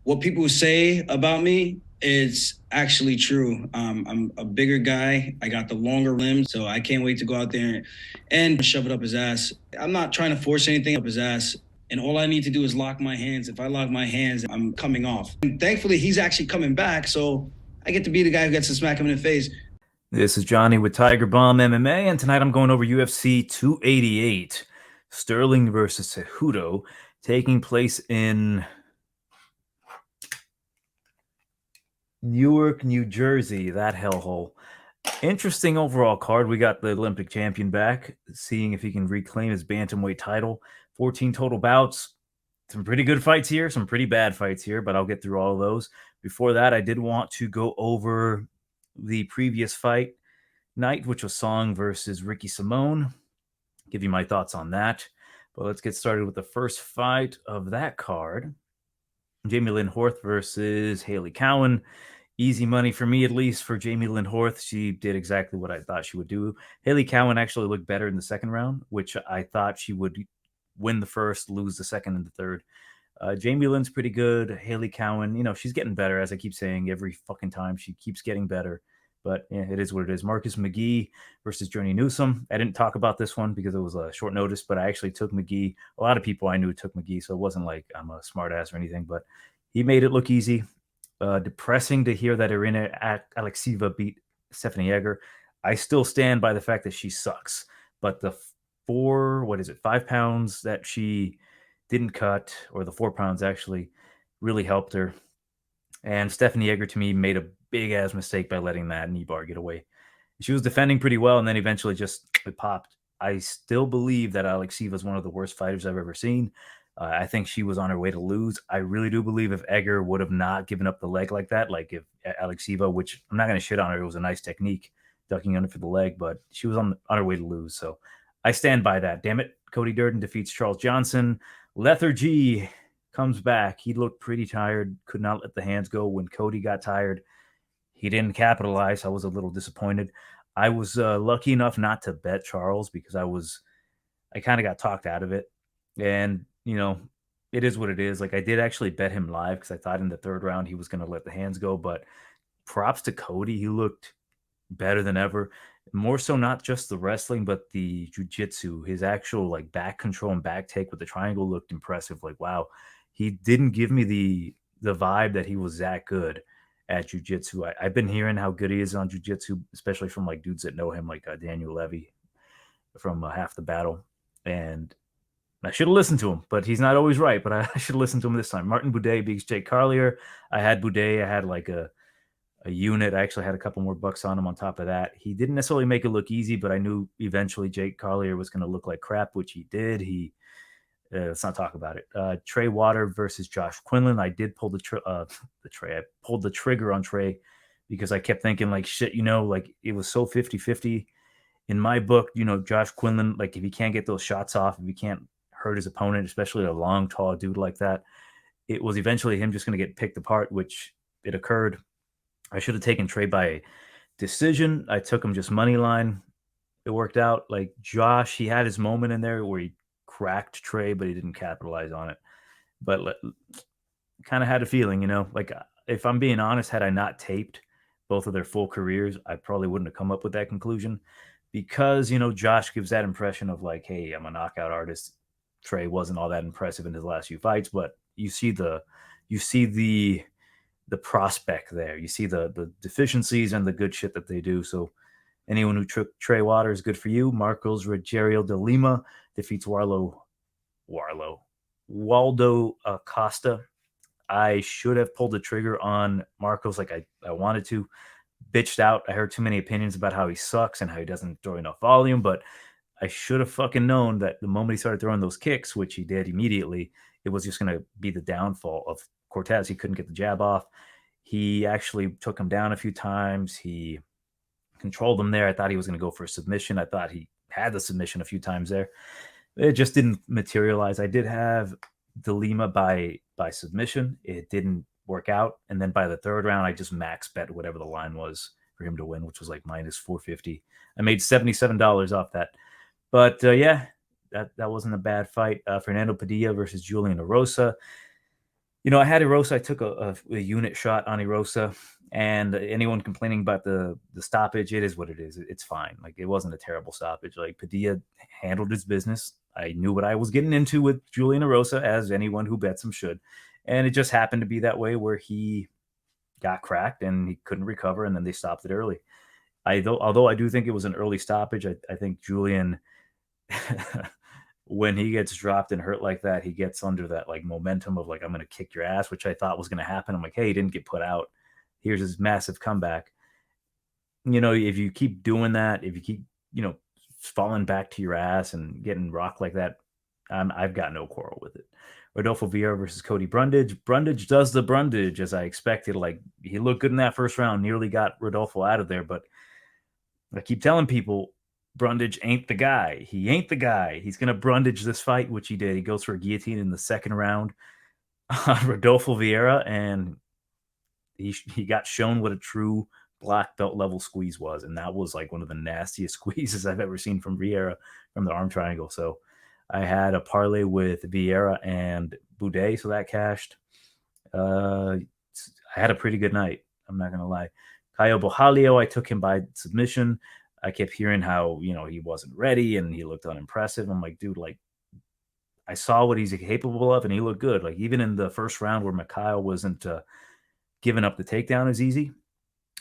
what people say about me is actually true. I'm a bigger guy. I got the longer limbs, so I can't wait to go out there and shove it up his ass. I'm not trying to force anything up his ass. And all I need to do is lock my hands. If I lock my hands, I'm coming off. And thankfully, he's actually coming back. So I get to be the guy who gets to smack him in the face. This is Johnny with Tiger Bomb MMA, and tonight I'm going over UFC 288, Sterling versus Cejudo, taking place in Newark, New Jersey, that hellhole. Interesting overall card. We got the Olympic champion back, seeing if he can reclaim his bantamweight title. 14 total bouts. Some pretty good fights here, some pretty bad fights here, but I'll get through all of those. Before that, I did want to go over the previous fight night, which was Song versus Ricky Simone. Give you my thoughts on that. But let's get started with the first fight of that card. Jamie Lynn Horth versus Haley Cowan. Easy money for me, at least, for Jamie Lynn Horth. She did exactly what I thought she would do. Haley Cowan actually looked better in the second round, which I thought she would win the first, lose the second and the third. Jamie Lynn's pretty good. Haley Cowan, she's getting better, as I keep saying every fucking time. She keeps getting better. But yeah, it is what it is. Marcus McGee versus Journey Newsome. I didn't talk about this one because it was a short notice, but I actually took McGee. A lot of people I knew took McGee, so it wasn't like I'm a smart ass or anything, but he made it look easy. Depressing to hear that Irina Alexieva beat Stephanie Egger. I still stand by the fact that she sucks, but the 5 pounds that she didn't cut, or the 4 pounds actually, really helped her. And Stephanie Egger, to me, made a big-ass mistake by letting that knee bar get away. She was defending pretty well, and then eventually just it popped. I still believe that Alexieva is one of the worst fighters I've ever seen. I think she was on her way to lose. I really do believe if Egger would have not given up the leg like that, like if Alexieva, which I'm not going to shit on her, it was a nice technique, ducking under for the leg, but she was on her way to lose. So I stand by that. Damn it. Cody Durden defeats Charles Johnson. Lethargy comes back. He looked pretty tired, could not let the hands go. When Cody got tired, he didn't capitalize. I was a little disappointed. I was lucky enough not to bet Charles because I kind of got talked out of it. And, it is what it is. Like, I did actually bet him live because I thought in the third round he was going to let the hands go. But props to Cody. He looked better than ever. More so not just the wrestling, but the jiu-jitsu. His actual, like, back control and back take with the triangle looked impressive. Like, wow. He didn't give me the vibe that he was that good at jiu-jitsu. I've been hearing how good he is on jiu-jitsu, especially from, like, dudes that know him, like Daniel Levy from Half the Battle. And I should have listened to him, but he's not always right. But I should have listened to him this time. Martin Boudet beats Jake Carlier. I had Boudet. I had like a unit. I actually had a couple more bucks on him on top of that. He didn't necessarily make it look easy, but I knew eventually Jake Carlier was going to look like crap, which he did. Let's not talk about it. Trey Water versus Josh Quinlan. I did pull I pulled the trigger on Trey because I kept thinking like shit, like it was so 50-50 in my book, Josh Quinlan, like if he can't get those shots off, if he can't hurt his opponent, especially a long, tall dude like that, it was eventually him just going to get picked apart, which it occurred. I should have taken Trey by decision. I took him just money line. It worked out. Like Josh, he had his moment in there where he cracked Trey, but he didn't capitalize on it. But kind of had a feeling, like if I'm being honest, had I not taped both of their full careers, I probably wouldn't have come up with that conclusion because, Josh gives that impression of like, hey, I'm a knockout artist. Trey wasn't all that impressive in his last few fights, but you see the prospect there. You see the deficiencies and the good shit that they do. So anyone who took Trey Water is good for you. Marcos Rogerio de Lima defeats Waldo Acosta. I should have pulled the trigger on Marcos like I wanted to. Bitched out. I heard too many opinions about how he sucks and how he doesn't throw enough volume, but I should have fucking known that the moment he started throwing those kicks, which he did immediately, it was just going to be the downfall of Cortez. He couldn't get the jab off. He actually took him down a few times. He controlled him there. I thought he was going to go for a submission. I thought he had the submission a few times there. It just didn't materialize. I did have De Lima by submission. It didn't work out. And then by the third round, I just max bet whatever the line was for him to win, which was like minus 450. I made $77 off that. But yeah, that wasn't a bad fight. Fernando Padilla versus Julian Erosa. I had Erosa. I took a unit shot on Erosa, and anyone complaining about the stoppage, it is what it is. It's fine. Like, it wasn't a terrible stoppage. Like, Padilla handled his business. I knew what I was getting into with Julian Erosa, as anyone who bets him should, and it just happened to be that way where he got cracked and he couldn't recover, and then they stopped it early. Although I do think it was an early stoppage, I think Julian. When he gets dropped and hurt like that, he gets under that like momentum of like, I'm going to kick your ass, which I thought was going to happen. I'm like, hey, he didn't get put out. Here's his massive comeback. If you keep doing that, if you keep, falling back to your ass and getting rocked like that, I've got no quarrel with it. Rodolfo Vieira versus Cody Brundage. Brundage does the Brundage as I expected. Like, he looked good in that first round, nearly got Rodolfo out of there. But I keep telling people, Brundage ain't the guy. He ain't the guy. He's going to Brundage this fight, which he did. He goes for a guillotine in the second round on Rodolfo Vieira, and he got shown what a true black belt level squeeze was, and that was like one of the nastiest squeezes I've ever seen from Vieira from the arm triangle. So I had a parlay with Vieira and Boudet, so that cashed. I had a pretty good night. I'm not going to lie. Caio Borralho, I took him by submission. I kept hearing how, he wasn't ready and he looked unimpressive. I'm like, dude, like, I saw what he's capable of and he looked good. Like, even in the first round where Mikhail wasn't giving up the takedown as easy,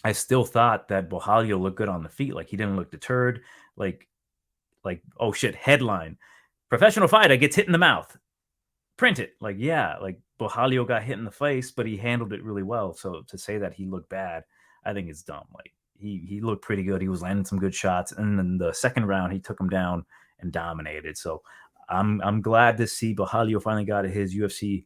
I still thought that Borralho looked good on the feet. Like, he didn't look deterred. Like, oh shit, headline. Professional fighter gets hit in the mouth. Print it. Like, yeah, like Borralho got hit in the face, but he handled it really well. So to say that he looked bad, I think it's dumb. Like, he looked pretty good. He was landing some good shots, and then the second round he took him down and dominated. So I'm glad to see Borralho finally got his UFC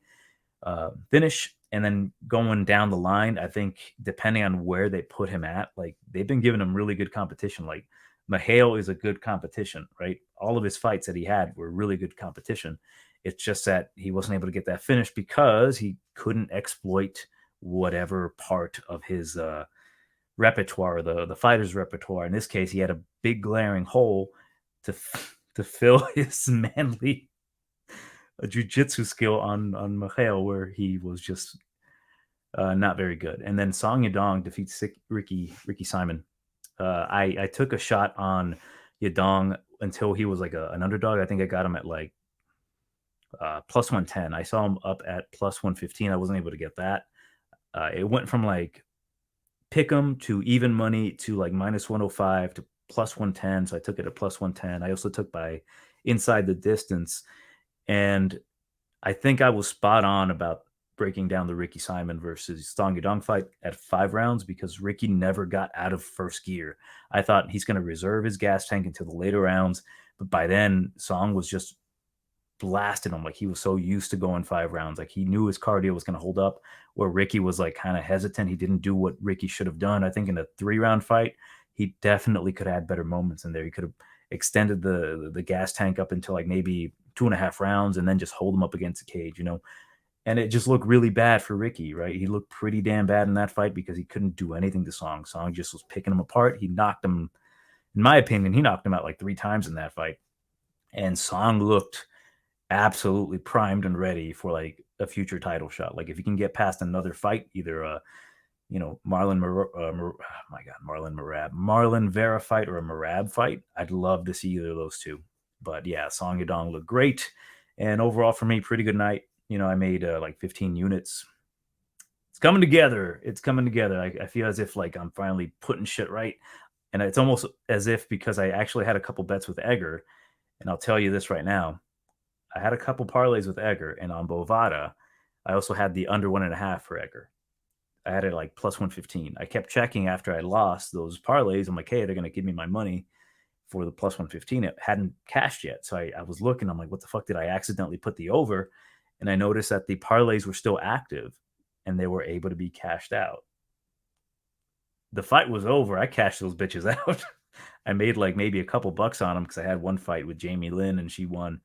finish. And then going down the line, I think depending on where they put him at, like, they've been giving him really good competition. Like, Mikhail is a good competition, right? All of his fights that he had were really good competition. It's just that he wasn't able to get that finish because he couldn't exploit whatever part of his repertoire, the fighter's repertoire. In this case, he had a big glaring hole to fill his manly jiu-jitsu skill on Mikhail, where he was just not very good. And then Song Yadong defeats Ricky Simon. I took a shot on Yadong until he was like an underdog. I think I got him at like plus 110. I saw him up at plus 115. I wasn't able to get that. It went from like pick 'em to even money to like minus 105 to plus 110. So I took it at plus 110. I also took by inside the distance. And I think I was spot on about breaking down the Ricky Simon versus Song Yadong fight at 5 rounds because Ricky never got out of first gear. I thought he's going to reserve his gas tank until the later rounds. But by then, Song was just blasting him. Like, he was so used to going 5 rounds. Like, he knew his cardio was going to hold up, where Ricky was like kind of hesitant. He didn't do what Ricky should have done. I think in a 3-round fight, he definitely could have had better moments in there. He could have extended the gas tank up until like maybe 2.5 rounds and then just hold him up against the cage, And it just looked really bad for Ricky, right? He looked pretty damn bad in that fight because he couldn't do anything to Song. Song just was picking him apart. He knocked him, in my opinion, he knocked him out like 3 times in that fight. And Song looked absolutely primed and ready for like a future title shot. Like, if he can get past another fight, either Marlon Vera fight or a Merab fight, I'd love to see either of those two. But yeah, Song Yadong looked great, and overall for me, pretty good night. I made like 15 units. It's coming together. I feel as if like I'm finally putting shit right, and it's almost as if because I actually had a couple bets with Edgar, and I'll tell you this right now. I had a couple parlays with Edgar, and on Bovada, I also had the under 1.5 for Edgar. I had it like plus 115. I kept checking after I lost those parlays. I'm like, hey, they're going to give me my money for the plus 115. It hadn't cashed yet. So I was looking. I'm like, what the fuck did I accidentally put the over? And I noticed that the parlays were still active and they were able to be cashed out. The fight was over. I cashed those bitches out. I made like maybe a couple bucks on them because I had one fight with Jamie Lynn and she won.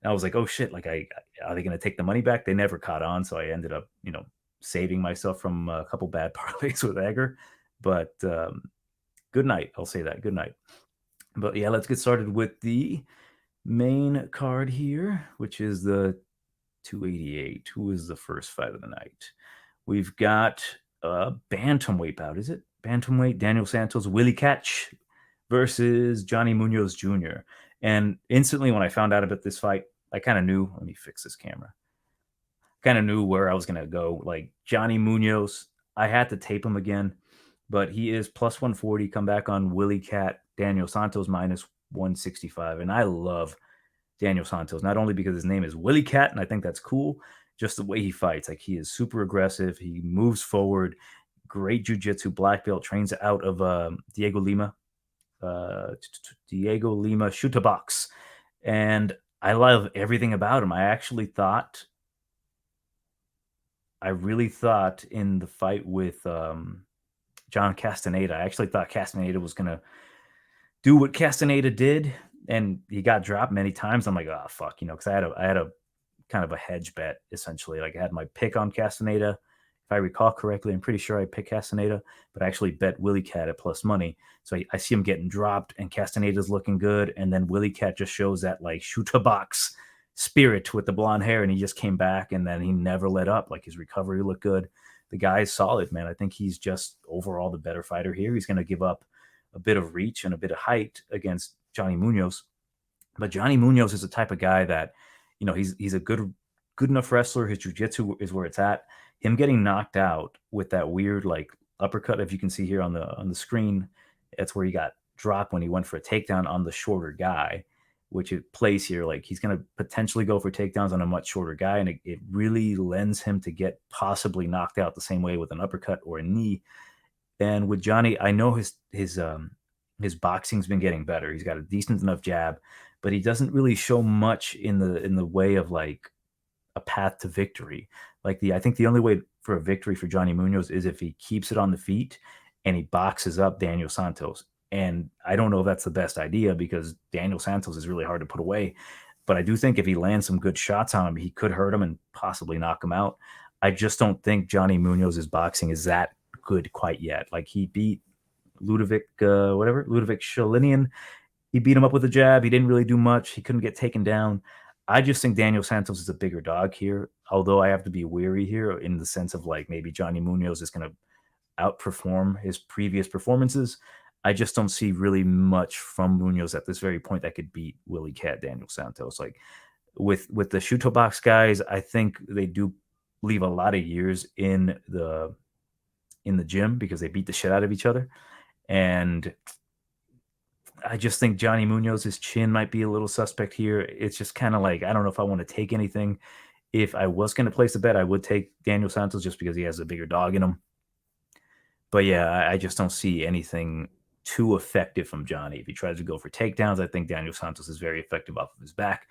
And I was like, oh shit, like are they going to take the money back? They never caught on. So I ended up, saving myself from a couple bad parlays with Edgar. But good night. I'll say that. Good night. But yeah, let's get started with the main card here, which is the 288. Who is the first fight of the night? We've got a bantamweight bout. Is it bantamweight? Daniel Santos, Willie Catch versus Johnny Munoz Jr. And instantly when I found out about this fight, I kind of knew. Let me fix this camera. Kind of knew where I was going to go. Like Johnny Munoz, I had to tape him again, but he is plus 140. Come back on Willie Cat. Daniel Santos minus 165. And I love Daniel Santos, not only because his name is Willie Cat, and I think that's cool, just the way he fights. Like he is super aggressive. He moves forward. Great jiu-jitsu, black belt, trains out of Diego Lima Shoota Box. And I love everything about him. I really thought in the fight with John Castaneda, I actually thought Castaneda was going to do what Castaneda did, and he got dropped many times. I'm like, oh, fuck, because I had a kind of a hedge bet, essentially. Like I had my pick on Castaneda. If I recall correctly, I'm pretty sure I picked Castaneda, but I actually bet Willie Cat at plus money. So I see him getting dropped, and Castaneda's looking good, and then Willie Cat just shows that like Shoota Box spirit with the blonde hair, and he just came back, and then he never let up. Like his recovery looked good. The guy is solid, man. I think he's just overall the better fighter here. He's going to give up a bit of reach and a bit of height against Johnny Munoz. But Johnny Munoz is the type of guy that, he's a good enough wrestler. His jiu-jitsu is where it's at. Him getting knocked out with that weird like uppercut, if you can see here on the screen, that's where he got dropped when he went for a takedown on the shorter guy, which it plays here. Like he's going to potentially go for takedowns on a much shorter guy, and it really lends him to get possibly knocked out the same way with an uppercut or a knee. And with Johnny, I know his boxing's been getting better. He's got a decent enough jab, but he doesn't really show much in the way of like a path to victory. Like I think the only way for a victory for Johnny Munoz is if he keeps it on the feet and he boxes up Daniel Santos. And I don't know if that's the best idea, because Daniel Santos is really hard to put away. But I do think if he lands some good shots on him, he could hurt him and possibly knock him out. I just don't think Johnny Munoz's boxing is that good quite yet. Like he beat Ludovic Sholinian. He beat him up with a jab. He didn't really do much. He couldn't get taken down. I just think Daniel Santos is a bigger dog here, although I have to be wary here in the sense of like maybe Johnny Munoz is going to outperform his previous performances. I just don't see really much from Munoz at this very point that could beat Willie Cat, Daniel Santos. Like with the Shoota Box guys, I think they do leave a lot of years in the gym because they beat the shit out of each other. And I just think Johnny Munoz's chin might be a little suspect here. It's just kind of like, I don't know if I want to take anything. If I was going to place a bet, I would take Daniel Santos just because he has a bigger dog in him. But yeah, I just don't see anything too effective from Johnny. If he tries to go for takedowns, I think Daniel Santos is very effective off of his back.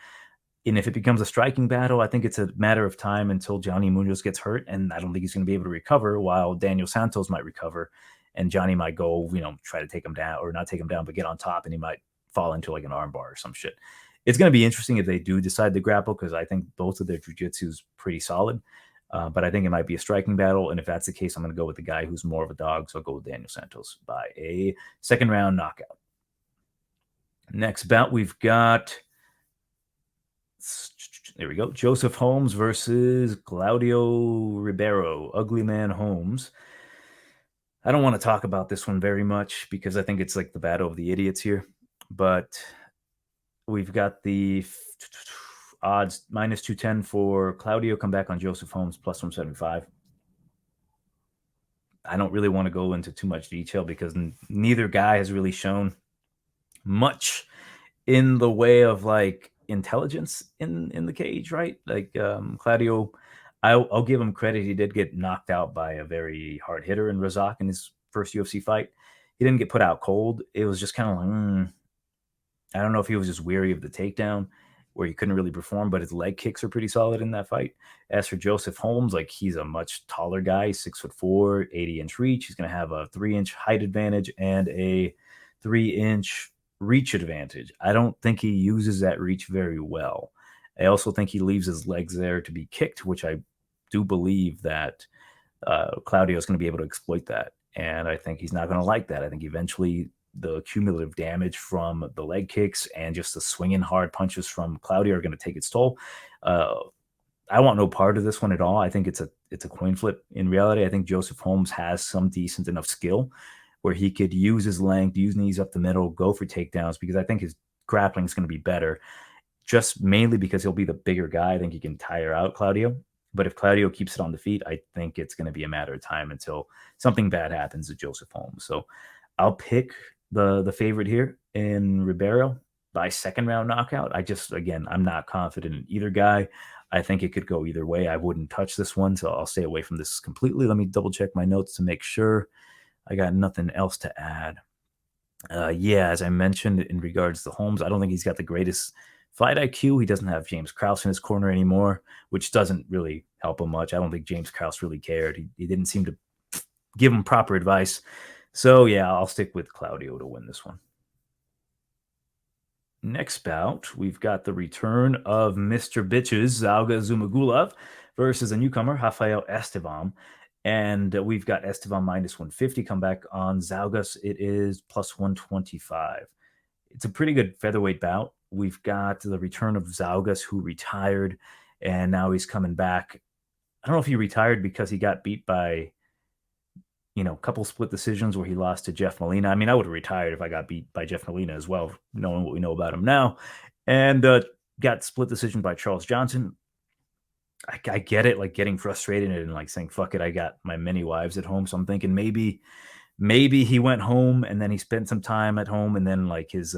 And if it becomes a striking battle, I think it's a matter of time until Johnny Munoz gets hurt, and I don't think he's going to be able to recover, while Daniel Santos might recover, and Johnny might go, try to take him down, or not take him down, but get on top, and he might fall into like an armbar or some shit. It's going to be interesting if they do decide to grapple, because I think both of their jiu-jitsu is pretty solid. But I think it might be a striking battle, and if that's the case, I'm going to go with the guy who's more of a dog, so I'll go with Daniel Santos by a second round knockout. Next bout, we've got, there we go, Joseph Holmes versus Claudio Ribeiro, Ugly Man Holmes. I don't want to talk about this one very much because I think it's like the battle of the idiots here, but we've got the odds minus 210 for Claudio, come back on Joseph Holmes plus 175. I don't really want to go into too much detail because neither guy has really shown much in the way of like intelligence in the cage, right? Like Claudio, I'll give him credit. He did get knocked out by a very hard hitter in Razak in his first UFC fight. He didn't get put out cold. It was just kind of like, I don't know if he was just weary of the takedown where he couldn't really perform, but his leg kicks are pretty solid in that fight. As for Joseph Holmes, like he's a much taller guy, 6'4", 80-inch reach. He's going to have a 3-inch height advantage and a 3-inch reach advantage. I don't think he uses that reach very well. I also think he leaves his legs there to be kicked, which I do believe that Claudio is going to be able to exploit that. And I think he's not going to like that. I think eventually the cumulative damage from the leg kicks and just the swinging hard punches from Claudio are going to take its toll. I want no part of this one at all. I think it's a coin flip. In reality, I think Joseph Holmes has some decent enough skill where he could use his length, use knees up the middle, go for takedowns, because I think his grappling is going to be better, just mainly because he'll be the bigger guy. I think he can tire out Claudio. But if Claudio keeps it on the feet, I think it's going to be a matter of time until something bad happens to Joseph Holmes. So I'll pick the favorite here in Ribeiro by second round knockout. I'm not confident in either guy. I think it could go either way. I wouldn't touch this one, so I'll stay away from this completely. Let me double check my notes to make sure I got nothing else to add. Yeah, as I mentioned in regards to Holmes, I don't think he's got the greatest fight IQ. He doesn't have James Krause in his corner anymore, which doesn't really help him much. I don't think James Krause really cared. He didn't seem to give him proper advice. So, yeah, I'll stick with Claudio to win this one. Next bout, we've got the return of Mr. Bitches, Zalga Zhumagulov, versus a newcomer, Rafael Estevam. And we've got Estevam minus 150 come back on Zalgas. It is plus 125. It's a pretty good featherweight bout. We've got the return of Zalgas, who retired, and now he's coming back. I don't know if he retired because he got beat by, a couple split decisions where he lost to Jeff Molina. I mean, I would have retired if I got beat by Jeff Molina as well, knowing what we know about him now. And got split decision by Charles Johnson. I get it, like getting frustrated and like saying, fuck it, I got my many wives at home. So I'm thinking maybe he went home and then he spent some time at home, and then like his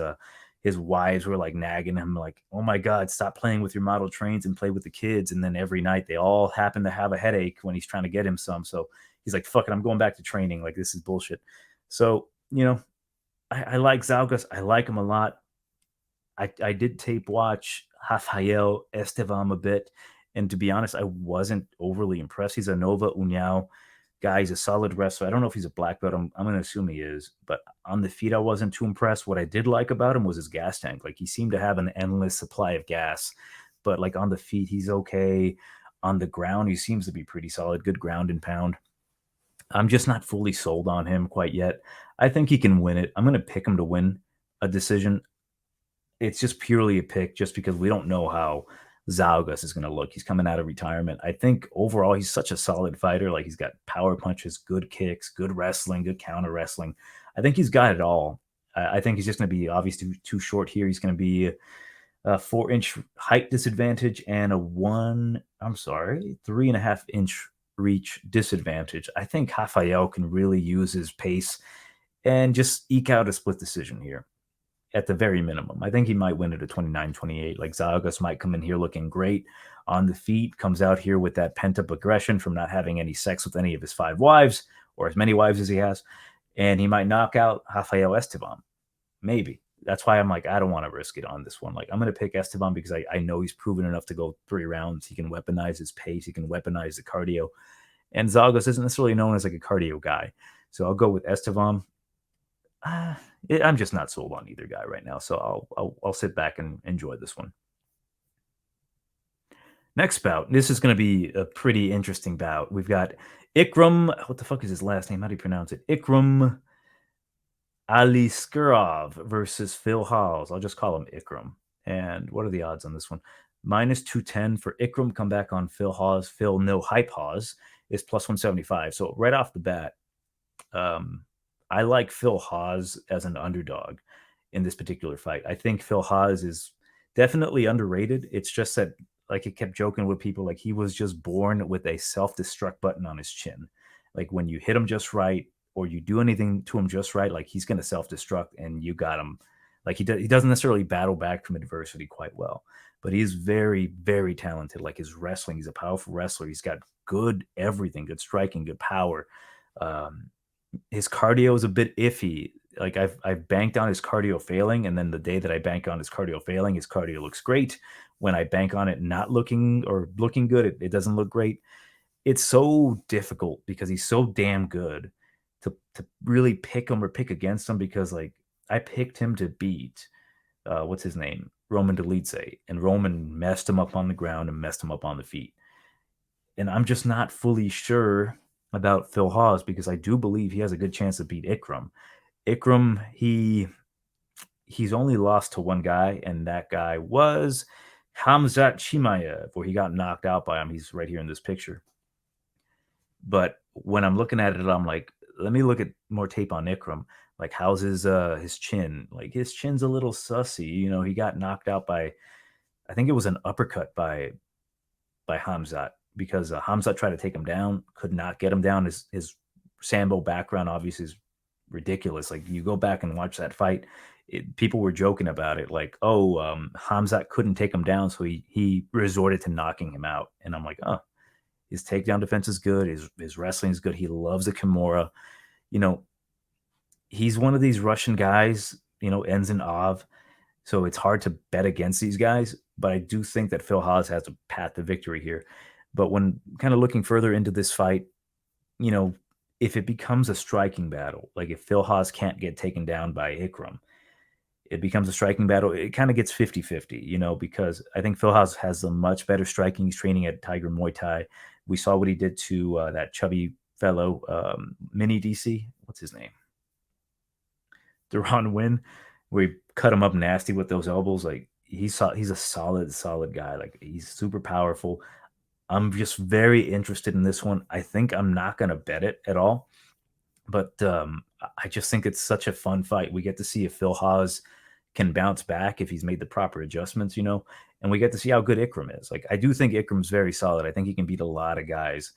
wives were like nagging him like, oh my God, stop playing with your model trains and play with the kids. And then every night they all happen to have a headache when he's trying to get him some. So he's like, fuck it, I'm going back to training. Like, this is bullshit. So, I like Zalgas. I like him a lot. I did tape watch Rafael Estevam a bit. And to be honest, I wasn't overly impressed. He's a Nova União guy. He's a solid wrestler. I don't know if he's a black belt. I'm going to assume he is. But on the feet, I wasn't too impressed. What I did like about him was his gas tank. Like, he seemed to have an endless supply of gas. But, like, on the feet, he's okay. On the ground, he seems to be pretty solid. Good ground and pound. I'm just not fully sold on him quite yet. I think he can win it. I'm going to pick him to win a decision. It's just purely a pick just because we don't know how Zalgas is going to look. He's coming out of retirement. I think overall he's such a solid fighter. Like, he's got power punches, good kicks, good wrestling, good counter wrestling. I think he's got it all. I think he's just going to be obviously too short here. He's going to be a 4-inch height disadvantage and a 3.5-inch reach disadvantage. I think Rafael can really use his pace and just eke out a split decision here. At the very minimum, I think he might win it at 29-28. Like, Zalgas might come in here looking great on the feet, comes out here with that pent-up aggression from not having any sex with any of his 5 wives, or as many wives as he has, and he might knock out Rafael Estevam. Maybe. That's why I'm like, I don't want to risk it on this one. Like, I'm going to pick Estevam because I know he's proven enough to go 3 rounds. He can weaponize his pace. He can weaponize the cardio. And Zalgas isn't necessarily known as like a cardio guy. So I'll go with Estevam. I'm just not sold on either guy right now, so I'll sit back and enjoy this one. Next bout. This is going to be a pretty interesting bout. We've got Ikram. What the fuck is his last name? How do you pronounce it? Ikram Aliskerov versus Phil Hawes. I'll just call him Ikram. And what are the odds on this one? Minus 210 for Ikram. Come back on Phil Hawes. Phil No Hype Hawes is plus 175. So right off the bat, I like Phil Hawes as an underdog in this particular fight. I think Phil Hawes is definitely underrated. It's just that, like, it kept joking with people, like, he was just born with a self-destruct button on his chin. Like, when you hit him just right or you do anything to him just right, like, he's going to self-destruct and you got him. Like, he doesn't necessarily battle back from adversity quite well, but he's very, very talented. Like, his wrestling, he's a powerful wrestler. He's got good everything, good striking, good power. His cardio is a bit iffy. Like, I've banked on his cardio failing, and then the day that I bank on his cardio failing, his cardio looks great. When I bank on it not looking good, it doesn't look great. It's so difficult because he's so damn good to really pick him or pick against him, because, like, I picked him to beat what's his name? Roman Dolidze, and Roman messed him up on the ground and messed him up on the feet. And I'm just not fully sure about Phil Hawes, because I do believe he has a good chance to beat Ikram. Ikram, he's only lost to one guy, and that guy was Hamzat Chimaev, where he got knocked out by him. He's right here in this picture. But when I'm looking at it, I'm like, let me look at more tape on Ikram. Like, how's his chin? Like, his chin's a little sussy. He got knocked out by, I think it was an uppercut by Hamzat, because Hamzat tried to take him down, could not get him down. His Sambo background obviously is ridiculous. Like, you go back and watch that fight, people were joking about it, like, oh, Hamzat couldn't take him down, so he resorted to knocking him out. And I'm like, oh, his takedown defense is good. His wrestling is good. He loves a Kimura. He's one of these Russian guys, ends in Ov. So it's hard to bet against these guys. But I do think that Phil Hawes has a path to victory here. But when kind of looking further into this fight, if it becomes a striking battle, like if Phil Hawes can't get taken down by Ikram, it becomes a striking battle. It kind of gets 50-50, because I think Phil Hawes has a much better striking. He's training at Tiger Muay Thai. We saw what he did to that chubby fellow, Mini DC. What's his name? Duran Win, where he cut him up nasty with those elbows. Like, he's a solid guy. Like, he's super powerful. I'm just very interested in this one. I think I'm not going to bet it at all, but I just think it's such a fun fight. We get to see if Phil Hawes can bounce back if he's made the proper adjustments, and we get to see how good Ikram is. Like, I do think Ikram's very solid. I think he can beat a lot of guys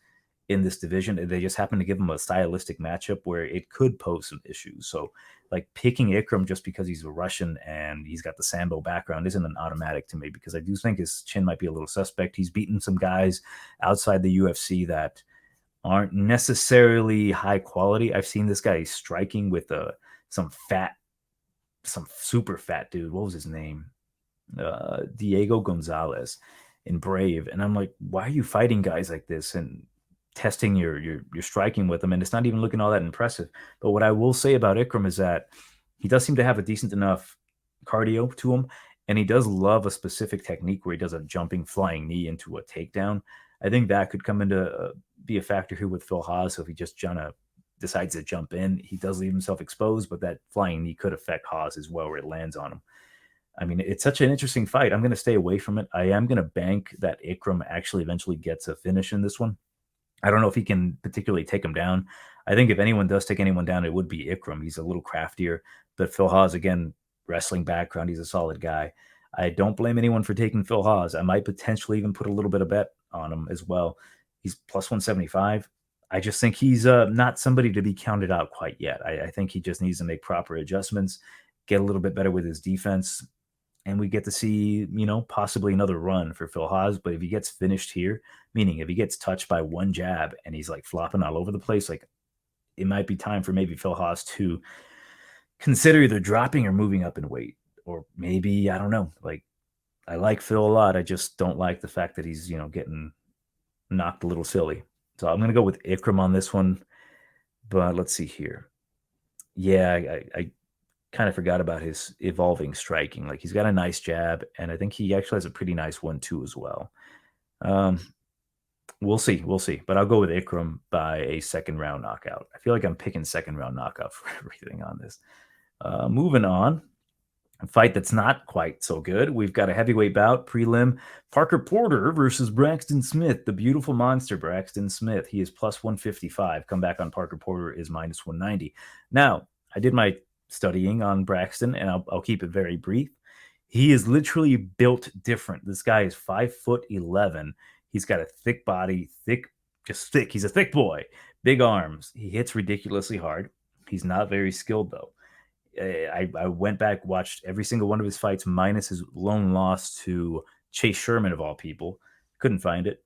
in this division. They just happen to give him a stylistic matchup where it could pose some issues. So, like, picking Ikram just because he's a Russian and he's got the Sambo background isn't an automatic to me, because I do think his chin might be a little suspect. He's beaten some guys outside the UFC that aren't necessarily high quality. I've seen this guy striking with some super fat dude. What was his name? Diego Gonzalez in Brave. And I'm like, why are you fighting guys like this and testing your striking with them? And it's not even looking all that impressive. But what I will say about Ikram is that he does seem to have a decent enough cardio to him, and he does love a specific technique where he does a jumping flying knee into a takedown. I think that could come into be a factor here with Phil Hawes. So if he just decides to jump in, he does leave himself exposed, but that flying knee could affect Hawes as well, where it lands on him. I mean, it's such an interesting fight. I'm going to stay away from it. I am going to bank that Ikram actually eventually gets a finish in this one. I don't know if he can particularly take him down. I think if anyone does take anyone down, it would be Ikram. He's a little craftier. But Phil Hawes, again, wrestling background, he's a solid guy. I don't blame anyone for taking Phil Hawes. I might potentially even put a little bit of bet on him as well. He's plus 175. I just think he's not somebody to be counted out quite yet. I think he just needs to make proper adjustments, get a little bit better with his defense, and we get to see, possibly another run for Phil Hawes. But if he gets finished here, meaning if he gets touched by one jab and he's like flopping all over the place, like, it might be time for maybe Phil Hawes to consider either dropping or moving up in weight. Or maybe, I don't know, like, I like Phil a lot. I just don't like the fact that he's, getting knocked a little silly. So I'm going to go with Ikram on this one. But let's see here. Yeah, I kind of forgot about his evolving striking. Like, he's got a nice jab, and I think he actually has a pretty nice one too as well. We'll see. But I'll go with Ikram by a second round knockout. I feel like I'm picking second round knockout for everything on this. Moving on, a fight that's not quite so good. We've got a heavyweight bout, prelim. Parker Porter versus Braxton Smith, the beautiful monster Braxton Smith. He is plus 155. Comeback on Parker Porter is minus 190. Now, I did my studying on Braxton, and I'll keep it very brief. He is literally built different. This guy is 5'11". He's got a thick body, thick. He's a thick boy, big arms. He hits ridiculously hard. He's not very skilled, though. I went back, watched every single one of his fights, minus his lone loss to Chase Sherman, of all people. Couldn't find it.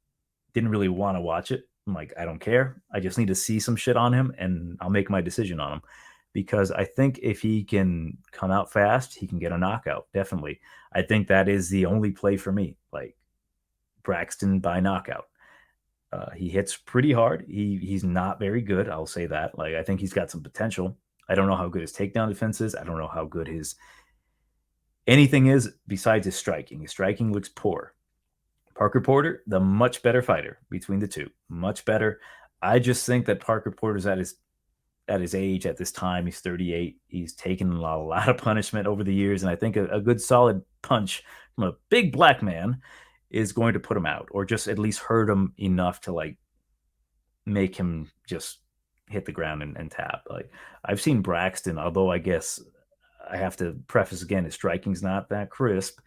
Didn't really want to watch it. I'm like, I don't care. I just need to see some shit on him, and I'll make my decision on him. Because I think if he can come out fast, he can get a knockout. Definitely. I think that is the only play for me. Like, Braxton by knockout. He hits pretty hard. He's not very good. I'll say that. Like, I think he's got some potential. I don't know how good his takedown defense is. I don't know how good his anything is besides his striking. His striking looks poor. Parker Porter, the much better fighter between the two. Much better. I just think that Parker Porter's at his at his age, at this time, he's 38. He's taken a lot of punishment over the years, and I think a good solid punch from a big black man is going to put him out, or just at least hurt him enough to like make him just hit the ground and tap. Like I've seen Braxton, although I guess I have to preface again, his striking's not that crisp.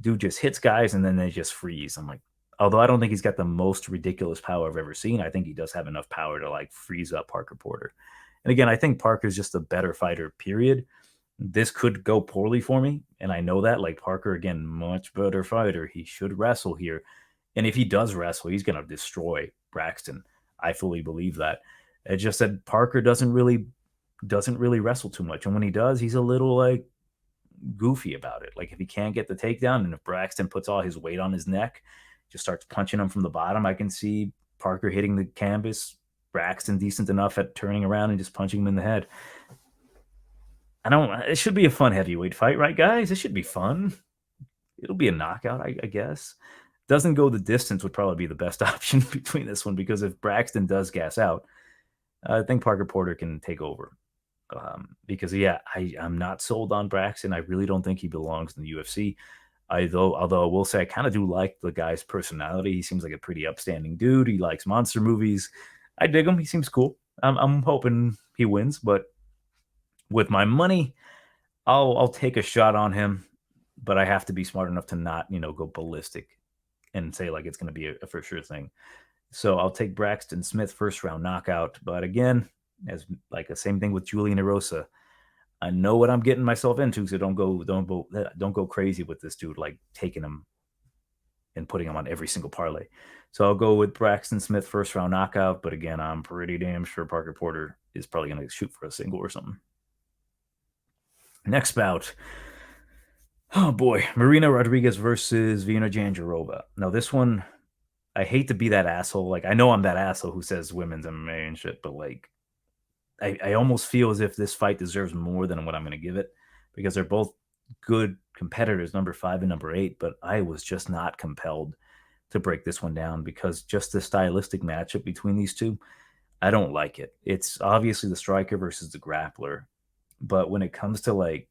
Dude just hits guys and then they just freeze. I'm like, although I don't think he's got the most ridiculous power I've ever seen, I think he does have enough power to like freeze up Parker Porter. And again, I think Parker's just a better fighter, period. This could go poorly for me, and I know that. Like Parker, again, much better fighter. He should wrestle here. And if he does wrestle, he's going to destroy Braxton. I fully believe that. It's just that Parker doesn't really wrestle too much. And when he does, he's a little like goofy about it. Like if he can't get the takedown, and if Braxton puts all his weight on his neck, just starts punching him from the bottom, I can see Parker hitting the canvas, Braxton decent enough at turning around and just punching him in the head. It should be a fun heavyweight fight, right, guys? It should be fun. It'll be a knockout, I guess. Doesn't go the distance would probably be the best option between this one, because if Braxton does gas out, I think Parker Porter can take over. Because, yeah, I'm not sold on Braxton. I really don't think he belongs in the UFC. Although I will say I kind of do like the guy's personality. He seems like a pretty upstanding dude. He likes monster movies. I dig him. He seems cool. I'm hoping he wins, but with my money, I'll take a shot on him, but I have to be smart enough to not, go ballistic and say like it's going to be a for sure thing. So I'll take Braxton Smith first round knockout. But again, as like the same thing with Julian Erosa, I know what I'm getting myself into, so don't go crazy with this dude, like taking him and putting him on every single parlay. So I'll go with Braxton Smith first round knockout. But again, I'm pretty damn sure Parker Porter is probably going to shoot for a single or something. Next bout. Oh boy, Marina Rodriguez versus Virna Jandiroba. Now this one, I hate to be that asshole. Like I know I'm that asshole who says women's MMA and shit, but like I almost feel as if this fight deserves more than what I'm going to give it, because they're both good competitors, number 5 and number 8. But I was just not compelled to break this one down, because just the stylistic matchup between these two, I don't like it. It's obviously the striker versus the grappler. But when it comes to like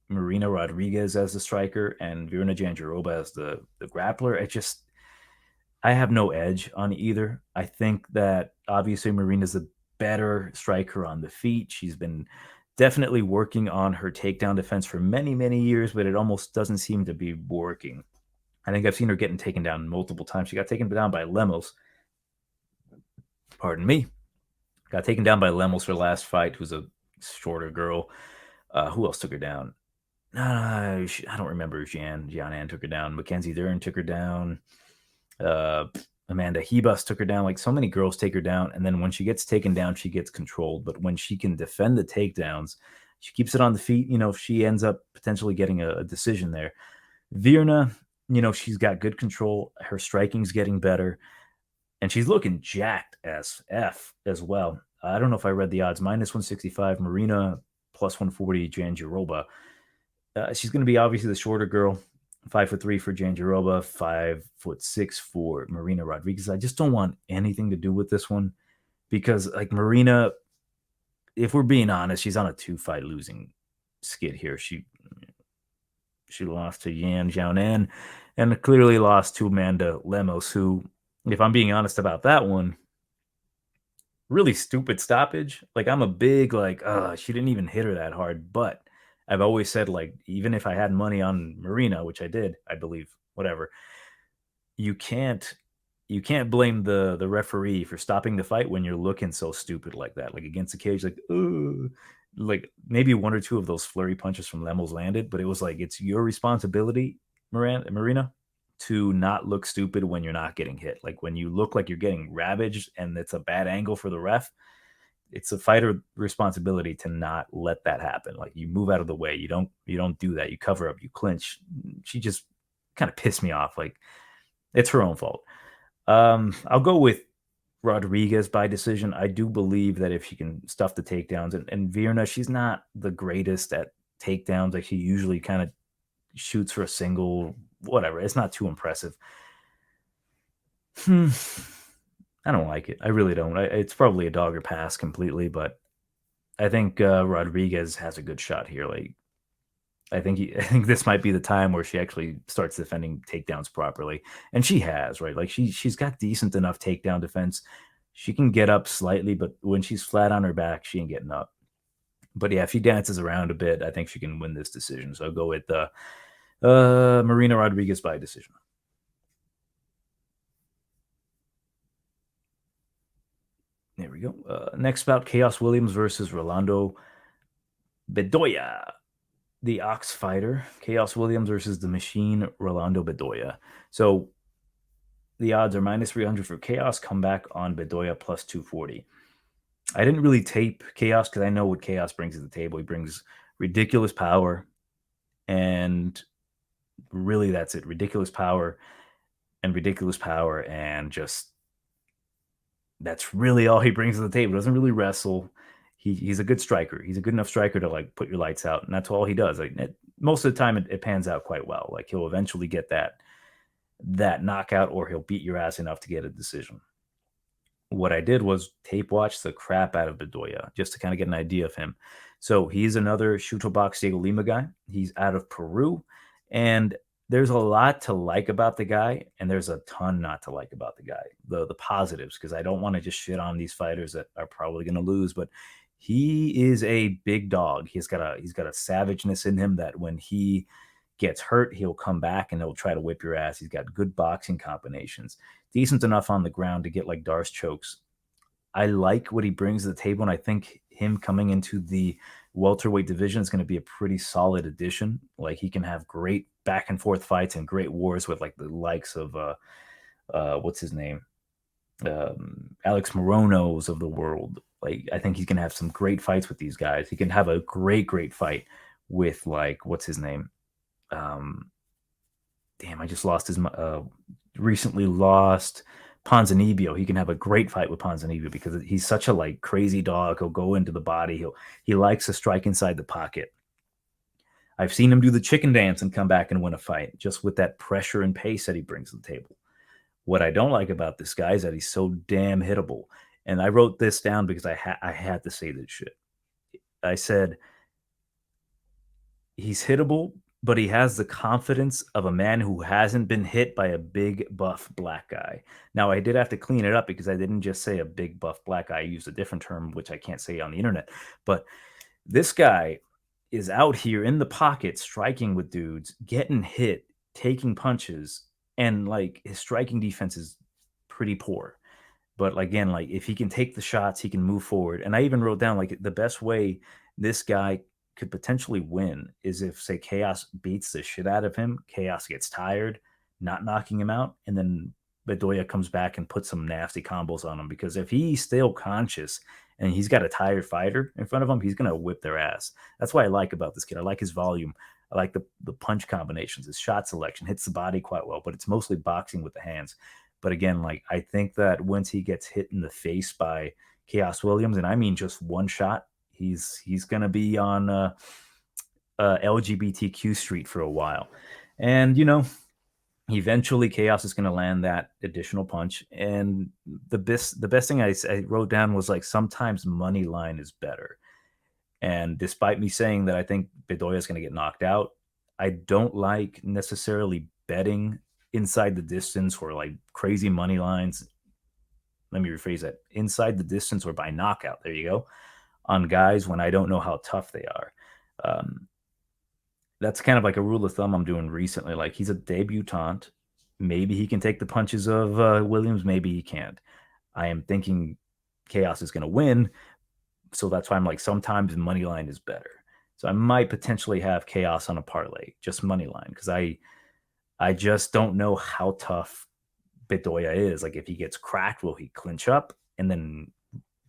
Marina Rodriguez as the striker and Virna Jandiroba as the grappler, I have no edge on either. I think that obviously Marina's a better striker on the feet. She's been definitely working on her takedown defense for many, many years, but it almost doesn't seem to be working. I think I've seen her getting taken down multiple times. She got taken down by Lemos. Pardon me. Got taken down by Lemos her last fight, who's a shorter girl. Who else took her down? I don't remember. Jianan took her down. Mackenzie Dern took her down. Amanda Hebus took her down. Like so many girls take her down, and then when she gets taken down, she gets controlled. But when she can defend the takedowns, she keeps it on the feet. She ends up potentially getting a decision there. Virna, she's got good control. Her striking's getting better, and she's looking jacked as F as well. I don't know if I read the odds. -165 Marina, +140 Jandiroba. She's going to be obviously the shorter girl. 5'3" for Jandiroba, 5'6" for Marina Rodriguez. I just don't want anything to do with this one, because like Marina, if we're being honest, she's on a 2-fight losing skid here. She lost to Yan Xiaonan and clearly lost to Amanda Lemos, who, if I'm being honest about that one, really stupid stoppage. Like I'm a big she didn't even hit her that hard, but I've always said, like, even if I had money on Marina, which I did, I believe, whatever, you can't blame the referee for stopping the fight when you're looking so stupid like that, like against the cage, like, ugh. Like maybe 1 or 2 of those flurry punches from Lemos landed, but it was like, it's your responsibility, Marina, to not look stupid when you're not getting hit. Like when you look like you're getting ravaged and it's a bad angle for the ref, it's a fighter responsibility to not let that happen. Like you move out of the way. You don't do that. You cover up, you clinch. She just kind of pissed me off. Like it's her own fault. I'll go with Rodriguez by decision. I do believe that if she can stuff the takedowns, and Virna, she's not the greatest at takedowns. Like she usually kind of shoots for a single, whatever. It's not too impressive. I don't like it. I really don't. It's probably a dog or pass completely, but I think Rodriguez has a good shot here. Like, I think this might be the time where she actually starts defending takedowns properly, and she has, right? Like she's got decent enough takedown defense. She can get up slightly, but when she's flat on her back, she ain't getting up. But yeah, if she dances around a bit, I think she can win this decision. So I'll go with Marina Rodriguez by decision. There we go. Next bout, Chaos Williams versus Rolando Bedoya, the Ox fighter. Chaos Williams versus the Machine, Rolando Bedoya. So the odds are minus 300 for Chaos, comeback on Bedoya plus 240. I didn't really tape Chaos because I know what Chaos brings to the table. He brings ridiculous power, and really that's it. Ridiculous power, and just that's really all he brings to the table. He doesn't really wrestle. He's a good striker. He's a good enough striker to like put your lights out, and that's all he does. Like most of the time, it pans out quite well. Like he'll eventually get that knockout, or he'll beat your ass enough to get a decision. What I did was tape watch the crap out of Bedoya just to kind of get an idea of him. So he's another Chute Box Diego Lima guy. He's out of Peru, and there's a lot to like about the guy, and there's a ton not to like about the guy. The positives, because I don't want to just shit on these fighters that are probably going to lose, but he is a big dog. He's got a savageness in him that when he gets hurt, he'll come back and he'll try to whip your ass. He's got good boxing combinations, decent enough on the ground to get like Darce chokes. I like what he brings to the table, and I think him coming into the welterweight division is going to be a pretty solid addition. Like he can have great back and forth fights and great wars with like the likes of what's his name, Alex Morono's of the world. Like I think he's going to have some great fights with these guys. He can have a great fight with like what's his name. Damn, I just lost his recently lost Ponzinibbio. He can have a great fight with Ponzinibbio because he's such a like crazy dog. He'll go into the body. He likes to strike inside the pocket. I've seen him do the chicken dance and come back and win a fight just with that pressure and pace that he brings to the table. What I don't like about this guy is that he's so damn hittable. And I wrote this down because I had to say this shit. I said he's hittable, but he has the confidence of a man who hasn't been hit by a big buff black guy. Now, I did have to clean it up because I didn't just say a big buff black guy. I used a different term, which I can't say on the internet. But this guy is out here in the pocket, striking with dudes, getting hit, taking punches, and like his striking defense is pretty poor. But again, like if he can take the shots, he can move forward. And I even wrote down like the best way this guy could potentially win is if, say, Chaos beats the shit out of him, Chaos gets tired, not knocking him out, and then Bedoya comes back and puts some nasty combos on him. Because if he's still conscious and he's got a tired fighter in front of him, he's going to whip their ass. That's what I like about this kid. I like his volume. I like the punch combinations. His shot selection hits the body quite well, but it's mostly boxing with the hands. But again, like I think that once he gets hit in the face by Chaos Williams, and I mean just one shot, he's going to be on LGBTQ street for a while. And, you know, eventually Chaos is going to land that additional punch. And the best thing I wrote down was like sometimes money line is better. And despite me saying that I think Bedoya is going to get knocked out, I don't like necessarily betting inside the distance or like crazy money lines. Let me rephrase that. Inside the distance or by knockout. There you go. On guys when I don't know how tough they are. That's kind of like a rule of thumb I'm doing recently. Like he's a debutant. Maybe he can take the punches of Williams. Maybe he can't. I am thinking Chaos is going to win. So that's why I'm like, sometimes money line is better. So I might potentially have Chaos on a parlay, just money line. Because I just don't know how tough Bedoya is. Like if he gets cracked, will he clinch up and then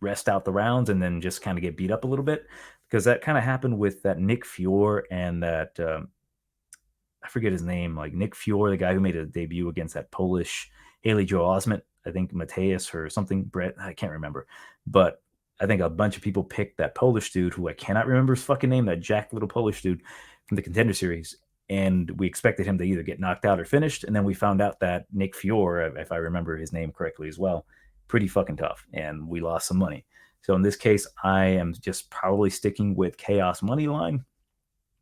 rest out the rounds and then just kind of get beat up a little bit? Because that kind of happened with that Nick Fior and that I forget his name, like Nick Fior, the guy who made a debut against that Polish Haley Joe Osment, I think Mateus or something, Brett, I can't remember. But I think a bunch of people picked that Polish dude who I cannot remember his fucking name, that jacked little Polish dude from the Contender Series. And we expected him to either get knocked out or finished. And then we found out that Nick Fior, if I remember his name correctly as well, pretty fucking tough. And we lost some money. So in this case, I am just probably sticking with Chaos money line,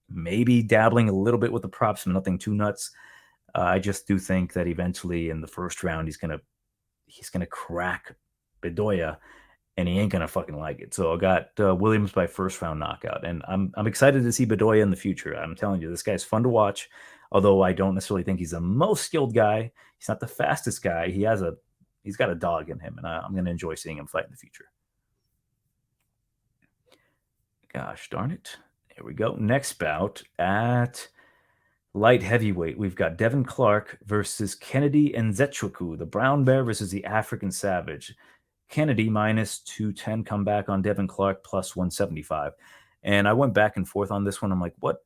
maybe dabbling a little bit with the props, nothing too nuts. I just do think that eventually in the first round he's gonna crack Bedoya, and he ain't gonna fucking like it. So I got Williams by first round knockout, and I'm excited to see Bedoya in the future. I'm telling you, this guy's fun to watch. Although I don't necessarily think he's the most skilled guy, he's not the fastest guy. He's got a dog in him, and I'm gonna enjoy seeing him fight in the future. Gosh darn it! Here we go. Next bout at light heavyweight, we've got Devin Clark versus Kennedy Nzechukwu, the brown bear versus the African savage. Kennedy minus 210 comeback on Devin Clark plus 175. And I went back and forth on this one. I'm like, what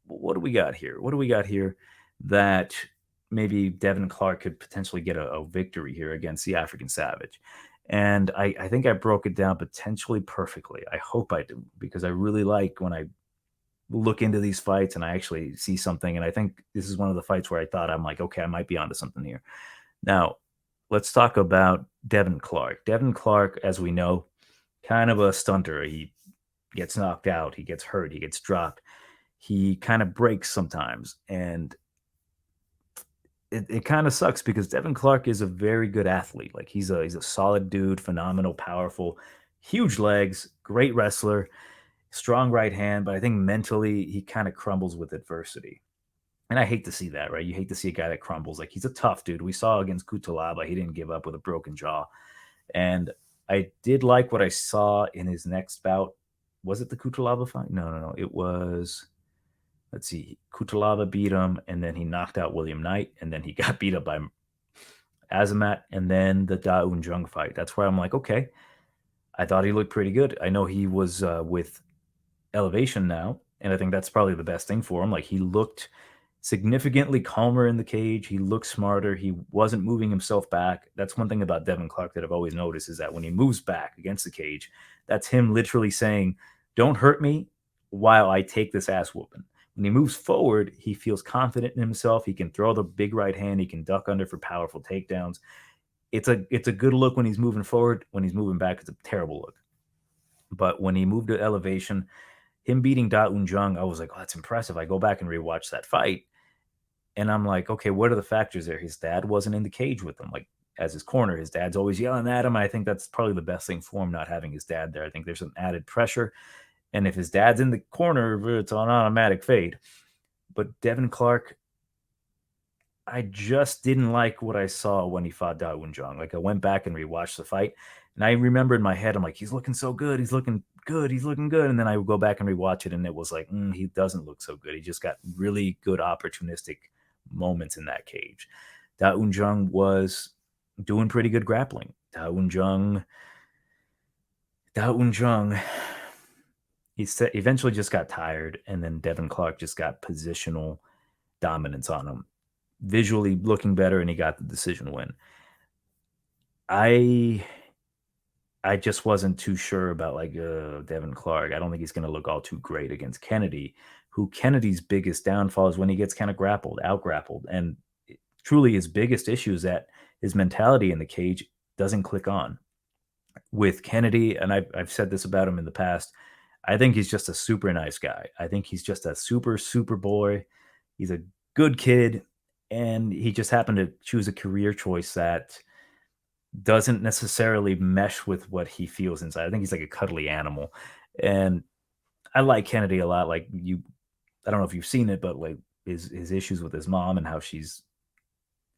do we got here? What do we got here that maybe Devin Clark could potentially get a victory here against the African savage? And I think I broke it down potentially perfectly. I hope I do, because I really like when I look into these fights and I actually see something. And I think this is one of the fights where I thought, I'm like, okay, I might be onto something here. Now, let's talk about Devin Clark. Devin Clark, as we know, kind of a stunter. He gets knocked out, he gets hurt, he gets dropped. He kind of breaks sometimes. And it kind of sucks because Devin Clark is a very good athlete. Like he's a solid dude, phenomenal, powerful, huge legs, great wrestler, strong right hand, but I think mentally he kind of crumbles with adversity. And I hate to see that, right? You hate to see a guy that crumbles. Like he's a tough dude. We saw against Kutalaba, he didn't give up with a broken jaw. And I did like what I saw in his next bout. Was it the Kutalaba fight? No. It was, let's see, Kutalaba beat him, and then he knocked out William Knight, and then he got beat up by Azamat, and then the Da Un Jung fight. That's where I'm like, okay, I thought he looked pretty good. I know he was with Elevation now, and I think that's probably the best thing for him. Like he looked significantly calmer in the cage. He looked smarter. He wasn't moving himself back. That's one thing about Devin Clark that I've always noticed is that when he moves back against the cage, that's him literally saying, don't hurt me while I take this ass whooping. When he moves forward, he feels confident in himself. He can throw the big right hand. He can duck under for powerful takedowns. It's a good look when he's moving forward. When he's moving back, it's a terrible look. But when he moved to Elevation, him beating Da Un Jung, I was like, oh, that's impressive. I go back and rewatch that fight, and I'm like, okay, what are the factors there? His dad wasn't in the cage with him, like as his corner. His dad's always yelling at him. I think that's probably the best thing for him, not having his dad there. I think there's some added pressure. And if his dad's in the corner, it's on automatic fade. But Devin Clark, I just didn't like what I saw when he fought Da Un Jung. Like I went back and rewatched the fight, and I remember in my head, I'm like, he's looking so good. He's looking good. He's looking good. And then I would go back and rewatch it, and it was like, he doesn't look so good. He just got really good opportunistic moments in that cage. Da Un Jung was doing pretty good grappling. Da Un Jung, he eventually just got tired, and then Devin Clark just got positional dominance on him, visually looking better, and he got the decision win. I just wasn't too sure about Devin Clark. I don't think he's going to look all too great against Kennedy, who Kennedy's biggest downfall is when he gets kind of out-grappled. And truly his biggest issue is that his mentality in the cage doesn't click on. With Kennedy, and I've said this about him in the past, I think he's just a super nice guy. I think he's just a super, super boy. He's a good kid, and he just happened to choose a career choice that doesn't necessarily mesh with what he feels inside. I think he's like a cuddly animal. And I like Kennedy a lot. Like I don't know if you've seen it, but like his issues with his mom and how she's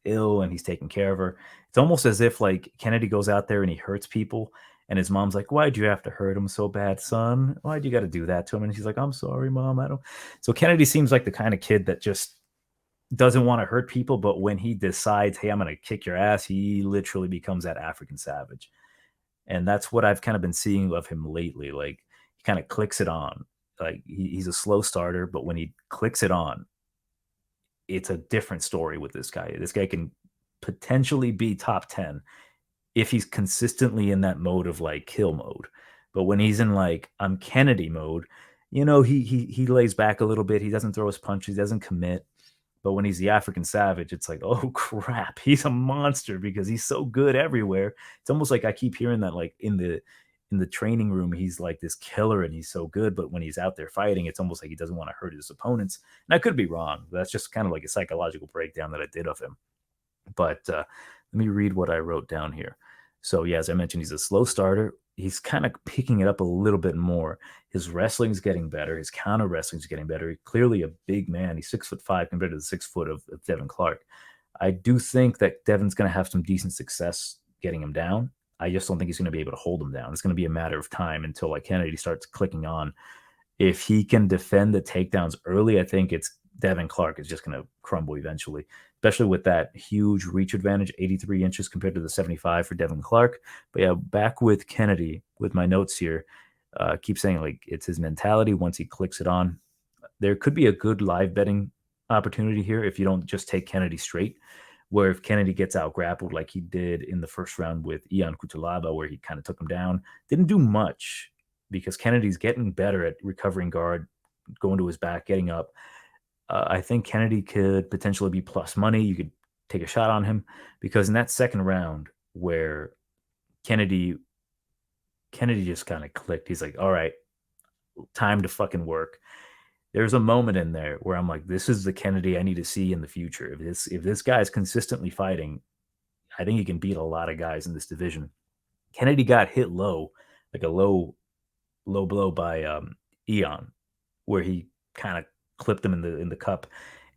ill and he's taking care of her. It's almost as if like Kennedy goes out there and he hurts people, and his mom's like, why'd you have to hurt him so bad, son? Why'd you got to do that to him? And she's like, I'm sorry, mom. I don't. So Kennedy seems like the kind of kid that just doesn't want to hurt people, but when he decides, hey, I'm going to kick your ass, he literally becomes that African savage. And that's what I've kind of been seeing of him lately. Like he kind of clicks it on. Like he's a slow starter, but when he clicks it on, it's a different story with this guy. This guy can potentially be top 10 if he's consistently in that mode of like kill mode. But when he's in like I'm Kennedy mode, he lays back a little bit. He doesn't throw his punches, he doesn't commit. But when he's the African savage, it's like, oh crap, he's a monster because he's so good everywhere. It's almost like I keep hearing that like in in the training room, he's like this killer and he's so good. But when he's out there fighting, it's almost like he doesn't want to hurt his opponents. And I could be wrong. That's just kind of like a psychological breakdown that I did of him. But let me read what I wrote down here. So, yeah, as I mentioned, he's a slow starter. He's kind of picking it up a little bit more. His wrestling's getting better. His counter wrestling's getting better. He's clearly a big man. He's 6'5" compared to the 6 foot of Devin Clark. I do think that Devin's going to have some decent success getting him down. I just don't think he's going to be able to hold him down. It's going to be a matter of time until like Kennedy starts clicking on. If he can defend the takedowns early, I think it's Devin Clark is just going to crumble eventually, especially with that huge reach advantage, 83 inches compared to the 75 for Devin Clark. But yeah, back with Kennedy, with my notes here, keep saying like it's his mentality once he clicks it on. There could be a good live betting opportunity here if you don't just take Kennedy straight, where if Kennedy gets out grappled like he did in the first round with Ion Cutelaba, where he kind of took him down, didn't do much because Kennedy's getting better at recovering guard, going to his back, getting up. I think Kennedy could potentially be plus money. You could take a shot on him because in that second round where Kennedy just kind of clicked, he's like, all right, time to fucking work. There's a moment in there where I'm like, this is the Kennedy I need to see in the future. If this guy's consistently fighting, I think he can beat a lot of guys in this division. Kennedy got hit low, like a low blow by Ion, where he kind of clipped him in the cup,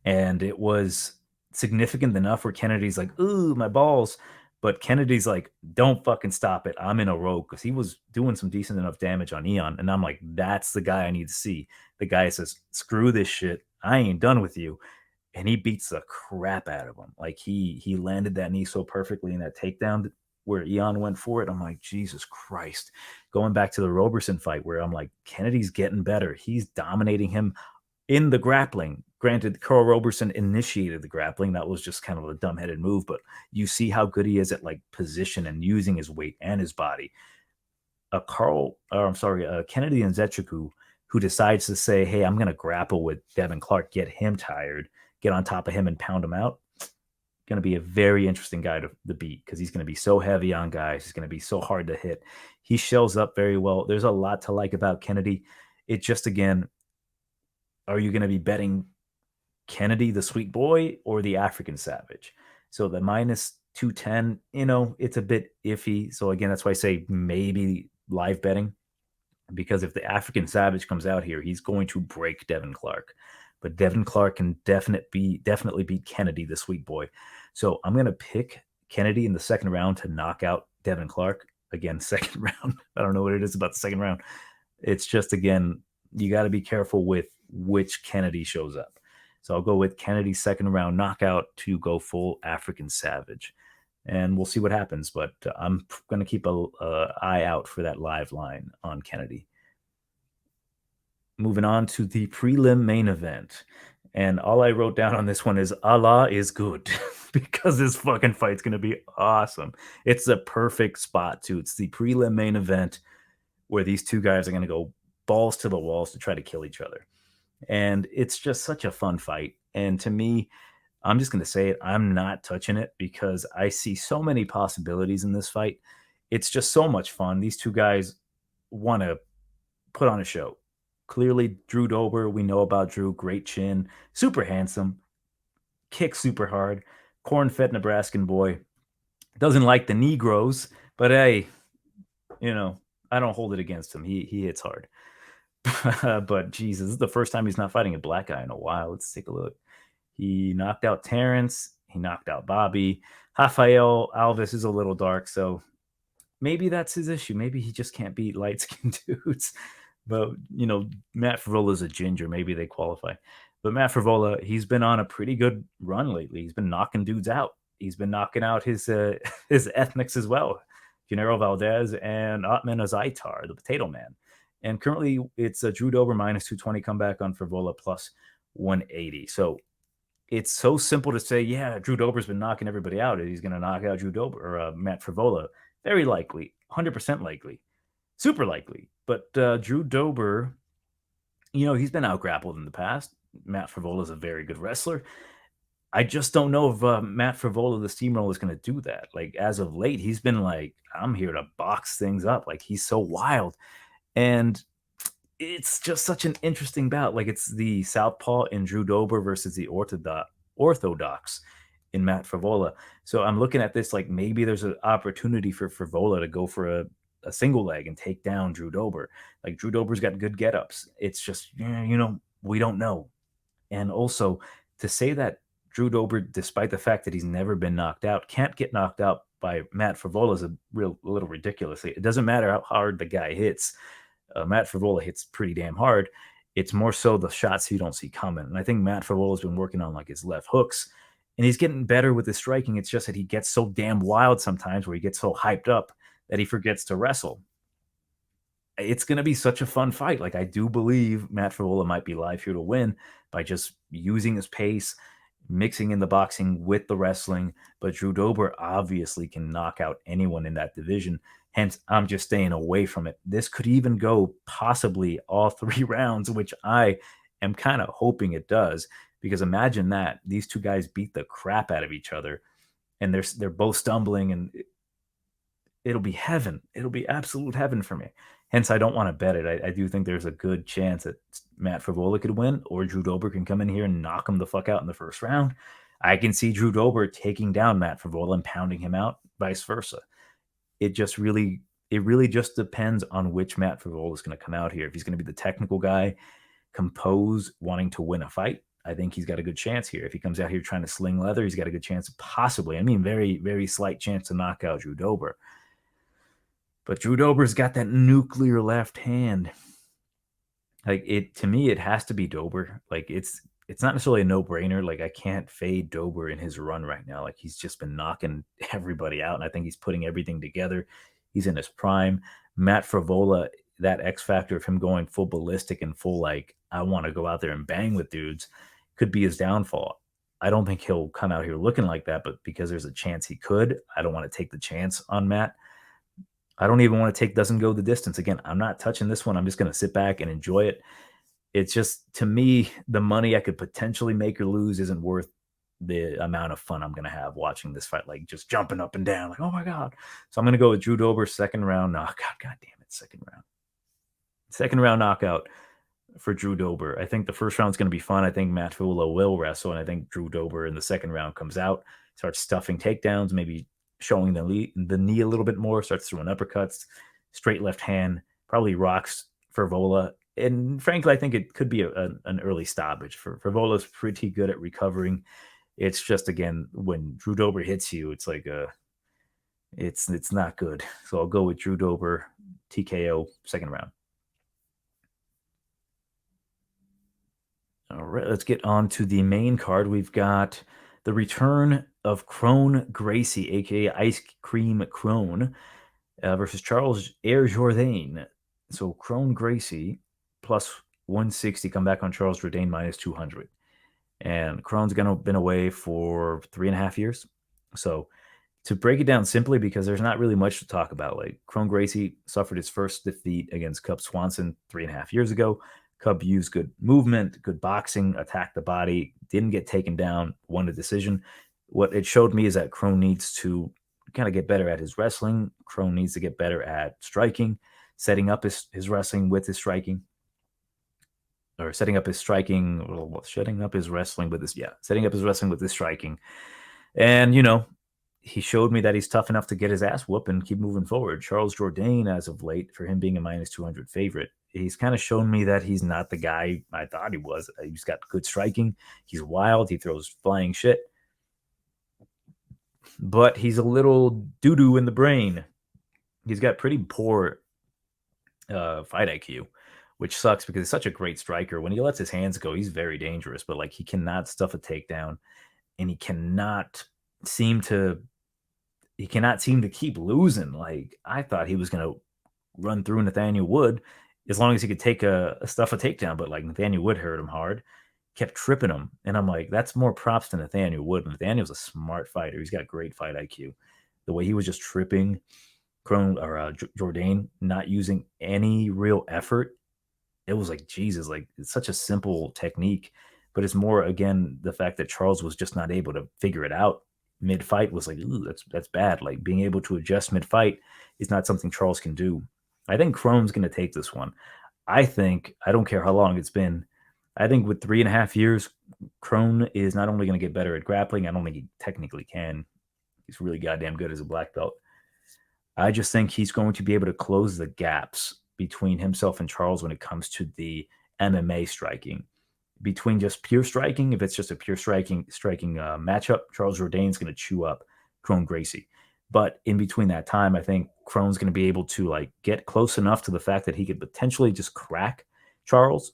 and it was significant enough where Kennedy's like, "Ooh, my balls." But Kennedy's like, don't fucking stop it. I'm in a row because he was doing some decent enough damage on Ion. And I'm like, that's the guy I need to see. The guy says, screw this shit. I ain't done with you. And he beats the crap out of him. Like he landed that knee so perfectly in that takedown where Ion went for it. I'm like, Jesus Christ. Going back to the Roberson fight where I'm like, Kennedy's getting better. He's dominating him in the grappling. Granted, Carl Roberson initiated the grappling. That was just kind of a dumbheaded move, but you see how good he is at like position and using his weight and his body. Kennedy Nzechukwu, who decides to say, hey, I'm going to grapple with Devin Clark, get him tired, get on top of him and pound him out. Going to be a very interesting guy to beat because he's going to be so heavy on guys. He's going to be so hard to hit. He shells up very well. There's a lot to like about Kennedy. It just, again, are you going to be betting Kennedy, the sweet boy, or the African savage? So the minus 210, it's a bit iffy. So again, that's why I say maybe live betting, because if the African savage comes out here, he's going to break Devin Clark. But Devin Clark can definitely beat Kennedy, the sweet boy. So I'm going to pick Kennedy in the second round to knock out Devin Clark. Again, second round. I don't know what it is about the second round. It's just, again, you got to be careful with which Kennedy shows up. So I'll go with Kennedy's second round knockout to go full African savage. And we'll see what happens. But I'm going to keep an eye out for that live line on Kennedy. Moving on to the prelim main event. And all I wrote down on this one is Allah is good because this fucking fight's going to be awesome. It's a perfect spot, too. It's the prelim main event where these two guys are going to go balls to the walls to try to kill each other. And it's just such a fun fight. And to me, I'm just going to say it, I'm not touching it because I see so many possibilities in this fight. It's just so much fun. These two guys want to put on a show. Clearly, Drew Dober, we know about Drew, great chin, super handsome, kicks super hard, corn-fed Nebraskan boy. Doesn't like the Negroes, but hey, I don't hold it against him. He hits hard. But Jesus, this is the first time he's not fighting a black guy in a while. Let's take a look. He knocked out Terrence. He knocked out Bobby. Rafael Alves is a little dark, so maybe that's his issue. Maybe he just can't beat light-skinned dudes. But, Matt Frevola is a ginger. Maybe they qualify. But Matt Frevola, he's been on a pretty good run lately. He's been knocking dudes out. He's been knocking out his ethnics as well. Genaro Valdez and Atman Azaitar, the Potato Man. And currently, it's a Drew Dober minus 220 comeback on Frevola plus 180. So it's so simple to say, yeah, Drew Dober's been knocking everybody out. He's going to knock out Drew Dober or Matt Frevola. Very likely, 100% likely, super likely. But Drew Dober, he's been out grappled in the past. Matt Frevola is a very good wrestler. I just don't know if Matt Frevola, the steamroller, is going to do that. Like, as of late, he's been like, I'm here to box things up. Like, he's so wild. And it's just such an interesting bout. Like, it's the southpaw in Drew Dober versus the orthodox in Matt Frevola. So I'm looking at this like maybe there's an opportunity for Frevola to go for a single leg and take down Drew Dober. Like, Drew Dober's got good get-ups. It's just, we don't know. And also, to say that Drew Dober, despite the fact that he's never been knocked out, can't get knocked out by Matt Frevola is a little ridiculous. It doesn't matter how hard the guy hits. Matt Frevola hits pretty damn hard. It's more so the shots you don't see coming. And I think Matt Frevola's been working on like his left hooks, and he's getting better with his striking. It's just that he gets so damn wild sometimes, where he gets so hyped up that he forgets to wrestle. It's going to be such a fun fight. Like, I do believe Matt Frevola might be live here to win by just using his pace, mixing in the boxing with the wrestling. But Drew Dober obviously can knock out anyone in that division. Hence, I'm just staying away from it. This could even go possibly all 3 rounds, which I am kind of hoping it does. Because imagine that these two guys beat the crap out of each other, and they're both stumbling, and it'll be heaven. It'll be absolute heaven for me. Hence, I don't want to bet it. I do think there's a good chance that Matt Frevola could win, or Drew Dober can come in here and knock him the fuck out in the first round. I can see Drew Dober taking down Matt Frevola and pounding him out, vice versa. It really just depends on which Matt Frevola is going to come out here. If he's going to be the technical guy, composed, wanting to win a fight, I think he's got a good chance here. If he comes out here trying to sling leather, he's got a good chance, possibly. I mean, very, very slight chance to knock out Drew Dober. But Drew Dober's got that nuclear left hand. Like, to me, it has to be Dober. Like, it's not necessarily a no-brainer. Like, I can't fade Dober in his run right now. Like, he's just been knocking everybody out, and I think he's putting everything together. He's in his prime. Matt Frevola, that X factor of him going full ballistic and full, like, I want to go out there and bang with dudes, could be his downfall. I don't think he'll come out here looking like that, but because there's a chance he could, I don't want to take the chance on Matt. I don't even want to take doesn't go the distance. Again, I'm not touching this one. I'm just going to sit back and enjoy it. It's just, to me, the money I could potentially make or lose isn't worth the amount of fun I'm going to have watching this fight, like just jumping up and down, like, oh my God. So I'm going to go with Drew Dober, second round knockout. God damn it, second round. Second round knockout for Drew Dober. I think the first round is going to be fun. I think Matt Frevola will wrestle, and I think Drew Dober in the second round comes out, starts stuffing takedowns, maybe showing the knee a little bit more, starts throwing uppercuts, straight left hand, probably rocks Frevola. And frankly, I think it could be an early stoppage. Frevola's pretty good at recovering. It's just, again, when Drew Dober hits you, it's like it's not good. So I'll go with Drew Dober, TKO, second round. All right, let's get on to the main card. We've got the return of Crone Gracie, aka Ice Cream Crone, versus Charles Air Jourdain. So Crone Gracie plus 160, come back on Charles Jourdain minus 200. And Crone's been away for 3.5 years. So to break it down simply, because there's not really much to talk about, like, Crone Gracie suffered his first defeat against Cub Swanson 3.5 years ago. Cub used good movement, good boxing, attacked the body, didn't get taken down, won the decision. What it showed me is that Crone needs to kind of get better at his wrestling. Crone needs to get better at striking, setting up his wrestling with his striking. Or setting up his striking, setting up his wrestling with his striking. And, he showed me that he's tough enough to get his ass whooped and keep moving forward. Charles Jourdain, as of late, for him being a minus 200 favorite, he's kind of shown me that he's not the guy I thought he was. He's got good striking. He's wild. He throws flying shit. But he's a little doo-doo in the brain. He's got pretty poor fight IQ, which sucks because he's such a great striker. When he lets his hands go, he's very dangerous. But, like, he cannot stuff a takedown, and he cannot seem to keep losing. Like, I thought he was going to run through Nathaniel Wood as long as he could take a takedown, but, like, Nathaniel Wood hurt him hard, kept tripping him, and I'm like, that's more props to Nathaniel Wood. Nathaniel's a smart fighter. He's got great fight IQ. The way he was just tripping Jourdain, not using any real effort, it was like, Jesus, like, it's such a simple technique, but it's more, again, the fact that Charles was just not able to figure it out mid-fight was like, ooh, that's bad. Like, being able to adjust mid-fight is not something Charles can do. I think Krone's going to take this one. I don't care how long it's been, I think with 3.5 years, Krone is not only going to get better at grappling, I don't think he technically can. He's really goddamn good as a black belt. I just think he's going to be able to close the gaps between himself and Charles when it comes to the MMA striking. Between just pure striking, if it's just a pure striking matchup, Charles Jourdain is going to chew up Krone Gracie. But in between that time, I think Krone's going to be able to like get close enough to the fact that he could potentially just crack Charles,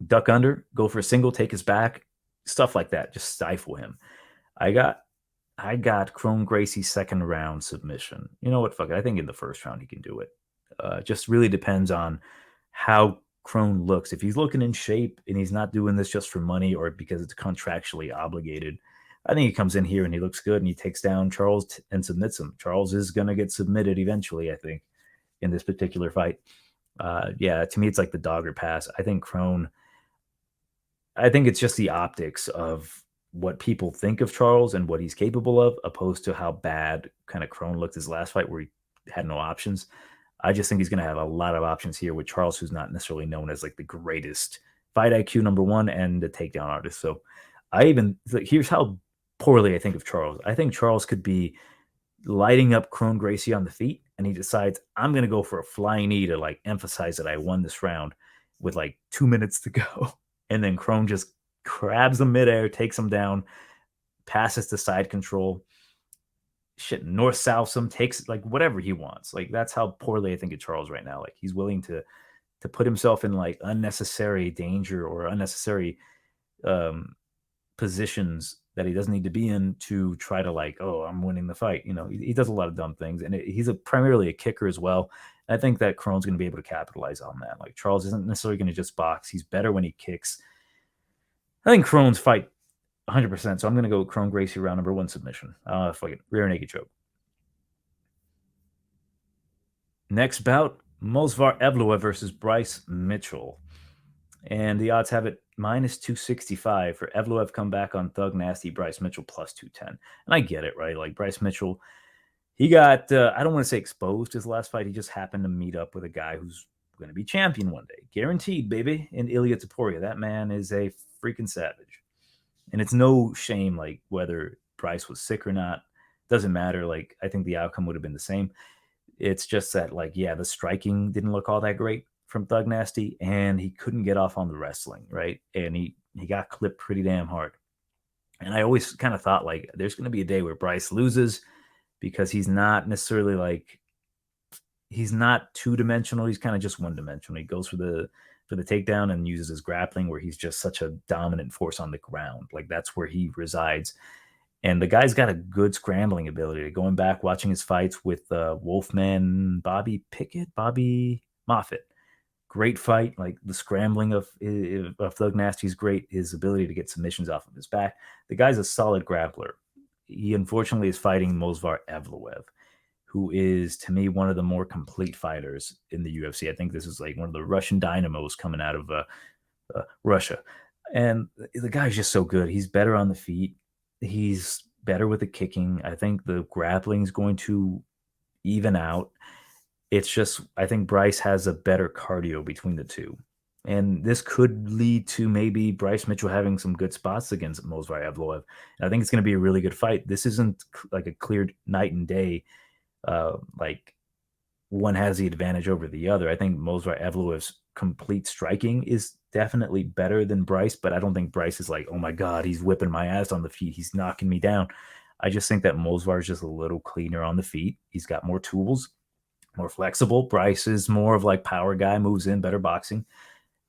duck under, go for a single, take his back, stuff like that, just stifle him. I got Krone Gracie second round submission. You know what? Fuck it. I think in the first round he can do it. Just really depends on how Krone looks. If he's looking in shape and he's not doing this just for money or because it's contractually obligated, I think he comes in here and he looks good and he takes down Charles and submits him. Charles is going to get submitted eventually, I think, in this particular fight. Yeah, to me, it's like the dogger pass. I think it's just the optics of what people think of Charles and what he's capable of, opposed to how bad kind of Krone looked his last fight where he had no options. I just think he's going to have a lot of options here with Charles, who's not necessarily known as like the greatest fight IQ #1 and the takedown artist. So here's how poorly I think of Charles. I think Charles could be lighting up Krone Gracie on the feet, and he decides, I'm going to go for a flying knee to like emphasize that I won this round with like 2 minutes to go. And then Krone just grabs him midair, takes him down, passes to side control, shit, north-south him, takes like whatever he wants. Like, that's how poorly I think of Charles right now. Like, he's willing to put himself in like unnecessary danger or unnecessary positions that he doesn't need to be in to try to like, oh, I'm winning the fight. You know, he does a lot of dumb things, and he's primarily a kicker as well. I think that Krone's going to be able to capitalize on that. Like, Charles isn't necessarily going to just box. He's better when he kicks. I think Krone's fight 100%. So I'm going to go Krone Gracie round #1 submission. Fucking rear naked choke. Next bout, Movsar Evloev versus Bryce Mitchell. And the odds have it -265 for Evloev come back on Thug Nasty, Bryce Mitchell +210. And I get it, right? Like, Bryce Mitchell, he got, I don't want to say exposed his last fight. He just happened to meet up with a guy who's going to be champion one day. Guaranteed, baby. In Ilya Topuria. That man is a freaking savage. And it's no shame, like, whether Bryce was sick or not. Doesn't matter. Like, I think the outcome would have been the same. It's just that, like, yeah, the striking didn't look all that great from Thug Nasty, and he couldn't get off on the wrestling, right? And he got clipped pretty damn hard. And I always kind of thought, like, there's going to be a day where Bryce loses because he's not necessarily, like, he's not two-dimensional. He's kind of just one-dimensional. He goes for the takedown and uses his grappling, where he's just such a dominant force on the ground. Like, that's where he resides. And the guy's got a good scrambling ability. Going back, watching his fights with Wolfman, Bobby Moffitt. Great fight. Like, the scrambling of Thug Nasty is great. His ability to get submissions off of his back. The guy's a solid grappler. He unfortunately is fighting Movsar Evloev, who is, to me, one of the more complete fighters in the UFC. I think this is like one of the Russian dynamos coming out of Russia. And the guy's just so good. He's better on the feet. He's better with the kicking. I think the grappling is going to even out. It's just, I think Bryce has a better cardio between the two. And this could lead to maybe Bryce Mitchell having some good spots against Movsar Evloev. And I think it's going to be a really good fight. This isn't like a clear night and day. Like, one has the advantage over the other. I think Movsar Evloev's complete striking is definitely better than Bryce, but I don't think Bryce is like, oh my God, he's whipping my ass on the feet. He's knocking me down. I just think that Movsar is just a little cleaner on the feet. He's got more tools, more flexible. Bryce is more of like power guy, moves in, better boxing.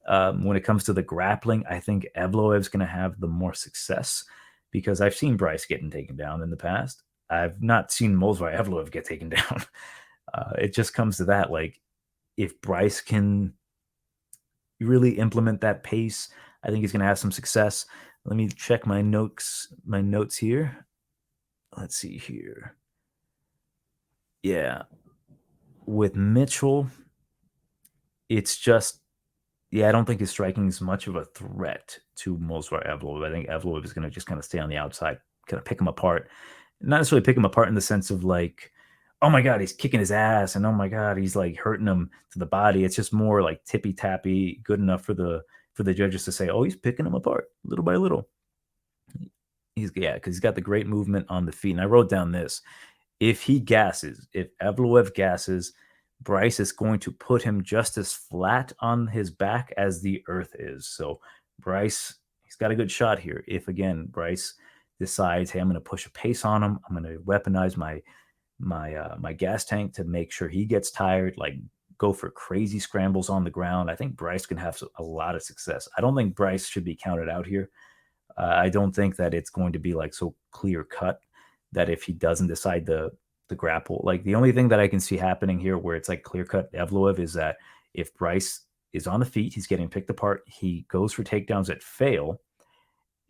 When it comes to the grappling, I think Evloev's going to have the more success because I've seen Bryce getting taken down in the past. I've not seen Movsar Evloev get taken down. It just comes to that. Like, if Bryce can really implement that pace, I think he's going to have some success. Let me check my notes here. Let's see here. Yeah. With Mitchell, it's just Yeah, I don't think his striking is much of a threat to Movsar Evloev. I think Evloev is going to just kind of stay on the outside, kind of pick him apart. Not necessarily pick him apart in the sense of like, oh my God, he's kicking his ass, and oh my God, he's like hurting him to the body. It's just more like tippy tappy, good enough for the judges to say, oh, he's picking him apart little by little. Because he's got the great movement on the feet. And I wrote down this: if Evloev gasses, Bryce is going to put him just as flat on his back as the earth is. So Bryce, he's got a good shot here. If again Bryce decides, hey, I'm going to push a pace on him, I'm going to weaponize my gas tank to make sure he gets tired, like go for crazy scrambles on the ground. I think Bryce can have a lot of success. I don't think Bryce should be counted out here. I don't think that it's going to be like so clear cut that if he doesn't decide the grapple, like the only thing that I can see happening here where it's like clear cut Evloev is that if Bryce is on the feet, he's getting picked apart, he goes for takedowns that fail,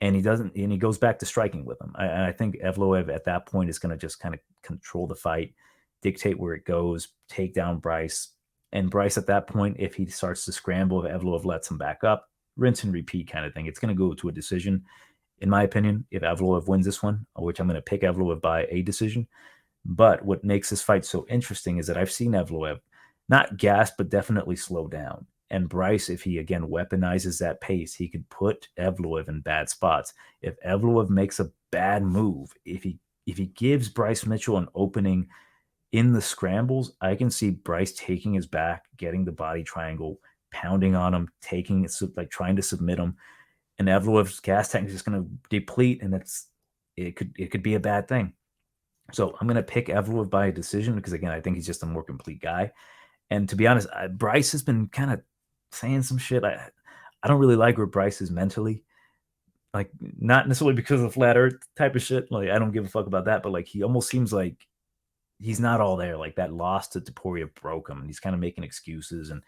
and he goes back to striking with them. I think Evloev at that point is going to just kind of control the fight, dictate where it goes, take down Bryce. And Bryce at that point, if he starts to scramble, if Evloev lets him back up, rinse and repeat kind of thing. It's going to go to a decision, in my opinion, if Evloev wins this one, which I'm going to pick Evloev by a decision. But what makes this fight so interesting is that I've seen Evloev not gas, but definitely slow down. And Bryce, if he again weaponizes that pace, he could put Evloev in bad spots. If Evloev makes a bad move, if he gives Bryce Mitchell an opening in the scrambles, I can see Bryce taking his back, getting the body triangle, pounding on him, taking it, like trying to submit him, and Evloev's gas tank is just going to deplete, and it could be a bad thing. So I'm going to pick Evloev by a decision because again, I think he's just a more complete guy. And to be honest, Bryce has been kind of saying some shit. I don't really like where Bryce is mentally. Like not necessarily because of flat earth type of shit. Like I don't give a fuck about that, but like he almost seems like he's not all there. Like that loss to Topuria broke him, and he's kind of making excuses. And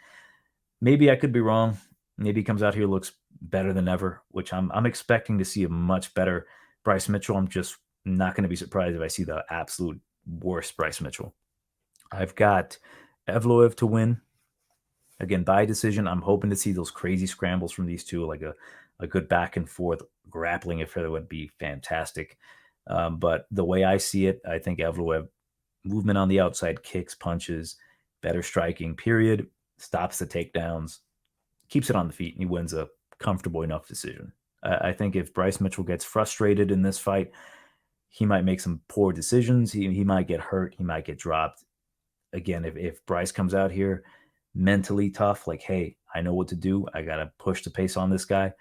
maybe I could be wrong. Maybe he comes out here looks better than ever, which I'm expecting to see a much better Bryce Mitchell. I'm just not going to be surprised if I see the absolute worst Bryce Mitchell. I've got Evloev to win. Again, by decision, I'm hoping to see those crazy scrambles from these two, like a good back and forth grappling affair would be fantastic. But the way I see it, I think Evloev movement on the outside, kicks, punches, better striking, period, stops the takedowns, keeps it on the feet, and he wins a comfortable enough decision. I think if Bryce Mitchell gets frustrated in this fight, he might make some poor decisions. He might get hurt. He might get dropped. Again, if Bryce comes out here mentally tough, like, hey, I know what to do. I got to push the pace on this guy.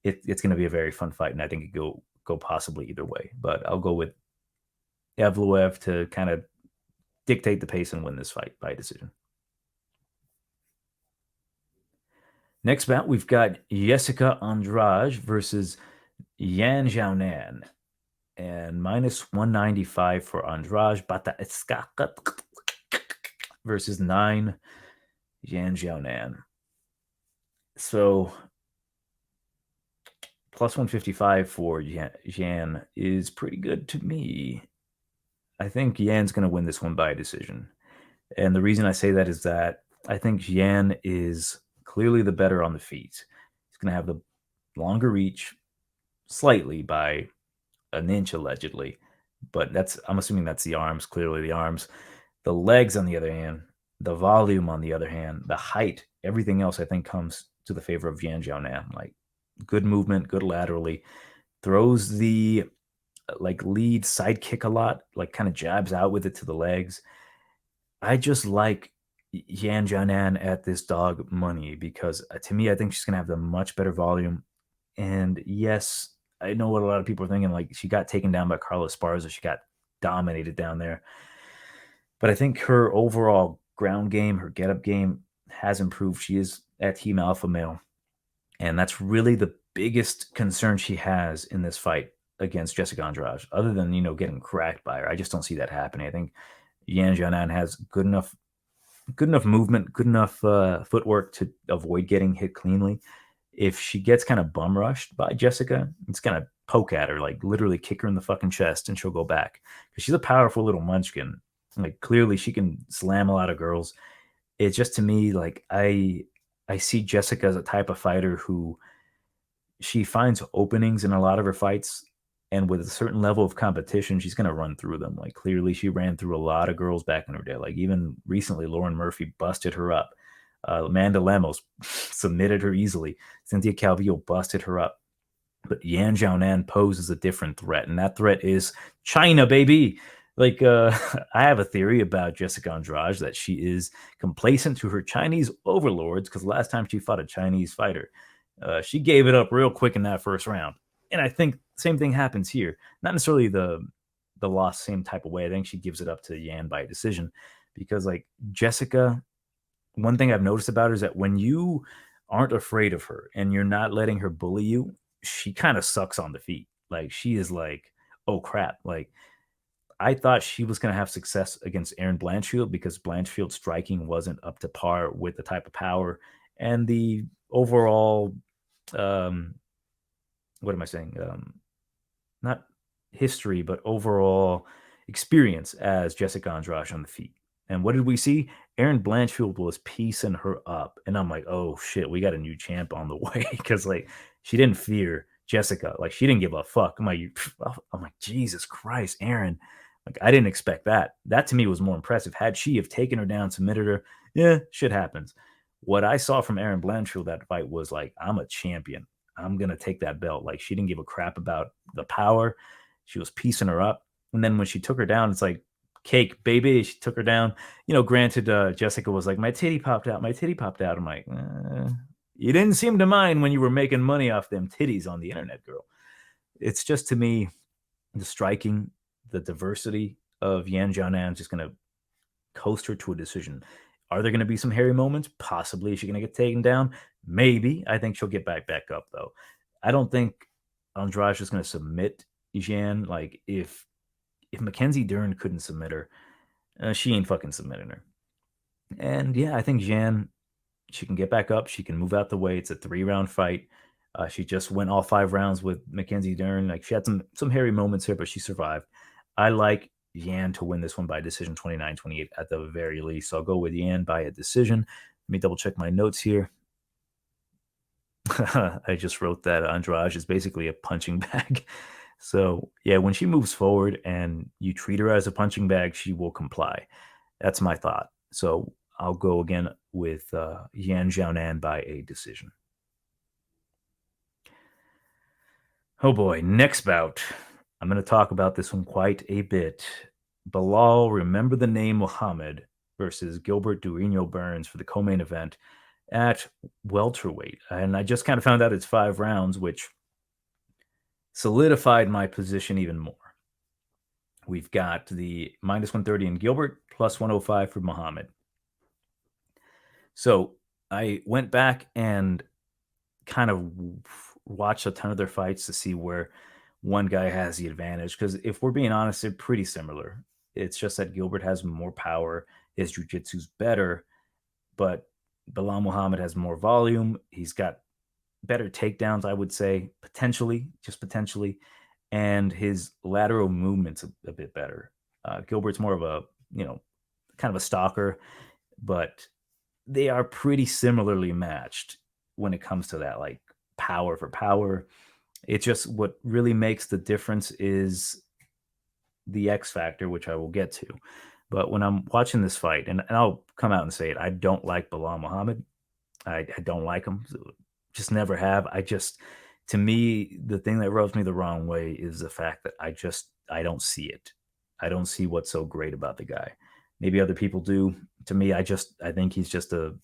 It's going to be a very fun fight, and I think it go possibly either way. But I'll go with Evloev to kind of dictate the pace and win this fight by decision. Next bout, we've got Jessica Andrade versus Yan Xiaonan. And minus 195 for Andrade. Versus 9 Yan Xiaonan. So plus 155 for Yan is pretty good to me. I think Yan's going to win this one by decision. And the reason I say that is that I think Yan is clearly the better on the feet. He's going to have the longer reach, slightly by an inch allegedly, but I'm assuming that's the arms. Clearly the arms. The legs, on the other hand, the volume, on the other hand, the height, everything else I think comes to the favor of Yan Xiaonan. Like good movement, good laterally, throws the like lead side kick a lot, like kind of jabs out with it to the legs. I just like Yan Xiaonan at this dog money because to me, I think she's going to have the much better volume. And yes, I know what a lot of people are thinking. Like she got taken down by Carla Esparza. She got dominated down there. But I think her overall ground game, her get-up game has improved. She is at Team Alpha Male. And that's really the biggest concern she has in this fight against Jessica Andrade, other than, getting cracked by her. I just don't see that happening. I think Yan Xiaonan has good enough movement, good enough footwork to avoid getting hit cleanly. If she gets kind of bum rushed by Jessica, it's going to poke at her, like literally kick her in the fucking chest, and she'll go back. Because she's a powerful little munchkin. Like clearly she can slam a lot of girls. It's just, to me, like I I see Jessica as a type of fighter who she finds openings in a lot of her fights, and with a certain level of competition, she's going to run through them. Like, clearly, she ran through a lot of girls back in her day. Like, even recently, Lauren Murphy busted her up. Amanda Lemos submitted her easily. Cynthia Calvillo busted her up. But Yan Xiaonan poses a different threat, and that threat is China, baby. Like, I have a theory about Jessica Andrade that she is complacent to her Chinese overlords, because last time she fought a Chinese fighter, she gave it up real quick in that first round. And I think the same thing happens here. Not necessarily the loss same type of way. I think she gives it up to Yan by decision, because like Jessica, one thing I've noticed about her is that when you aren't afraid of her and you're not letting her bully you, she kind of sucks on the feet. Like, she is like, oh crap. Like, I thought she was going to have success against Erin Blanchfield, because Blanchfield's striking wasn't up to par with the type of power and the overall, what am I saying? Not history, but overall experience as Jessica Andrade on the feet. And what did we see? Erin Blanchfield was piecing her up. And I'm like, oh shit, we got a new champ on the way. Because like, she didn't fear Jessica. Like, she didn't give a fuck. I'm like, Jesus Christ, Erin. Like, I didn't expect that. That to me was more impressive. Had she have taken her down, submitted her, yeah, shit happens. What I saw from Erin Blanchfield that fight was like, I'm a champion. I'm going to take that belt. Like, she didn't give a crap about the power. She was piecing her up. And then when she took her down, it's like, cake, baby. She took her down. Granted, Jessica was like, my titty popped out. My titty popped out. I'm like, you didn't seem to mind when you were making money off them titties on the internet, girl. It's just, to me, the striking, the diversity of Yan Xiaonan is just going to coast her to a decision. Are there going to be some hairy moments? Possibly. Is she going to get taken down? Maybe. I think she'll get back up, though. I don't think Andrade is going to submit Yan. Like, if Mackenzie Dern couldn't submit her, she ain't fucking submitting her. And yeah, I think Jan, she can get back up. She can move out the way. It's a 3-round fight. She just went all 5 rounds with Mackenzie Dern. Like, she had some hairy moments here, but she survived. I like Yan to win this one by decision, 29-28 at the very least. So I'll go with Yan by a decision. Let me double check my notes here. I just wrote that Andrade is basically a punching bag. So yeah, when she moves forward and you treat her as a punching bag, she will comply. That's my thought. So I'll go again with Yan Xiaonan by a decision. Oh boy, next bout. I'm going to talk about this one quite a bit. Belal, remember the name Muhammad, versus Gilbert Durinho Burns for the co-main event at welterweight. And I just kind of found out it's 5 rounds, which solidified my position even more. We've got the -130 in Gilbert, +105 for Muhammad. So I went back and kind of watched a ton of their fights to see where one guy has the advantage. Because if we're being honest, they're pretty similar. It's just that Gilbert has more power. His jiu-jitsu's better. But Belal Muhammad has more volume. He's got better takedowns, I would say, potentially, just potentially. And his lateral movement's a bit better. Gilbert's more of a, kind of a stalker. But they are pretty similarly matched when it comes to that, like power for power. It's just what really makes the difference is the X factor, which I will get to. But when I'm watching this fight, and I'll come out and say it, I don't like Belal Muhammad. I don't like him. Just never have. To me, the thing that rubs me the wrong way is the fact that I don't see it. I don't see what's so great about the guy. Maybe other people do. To me, I think he's just a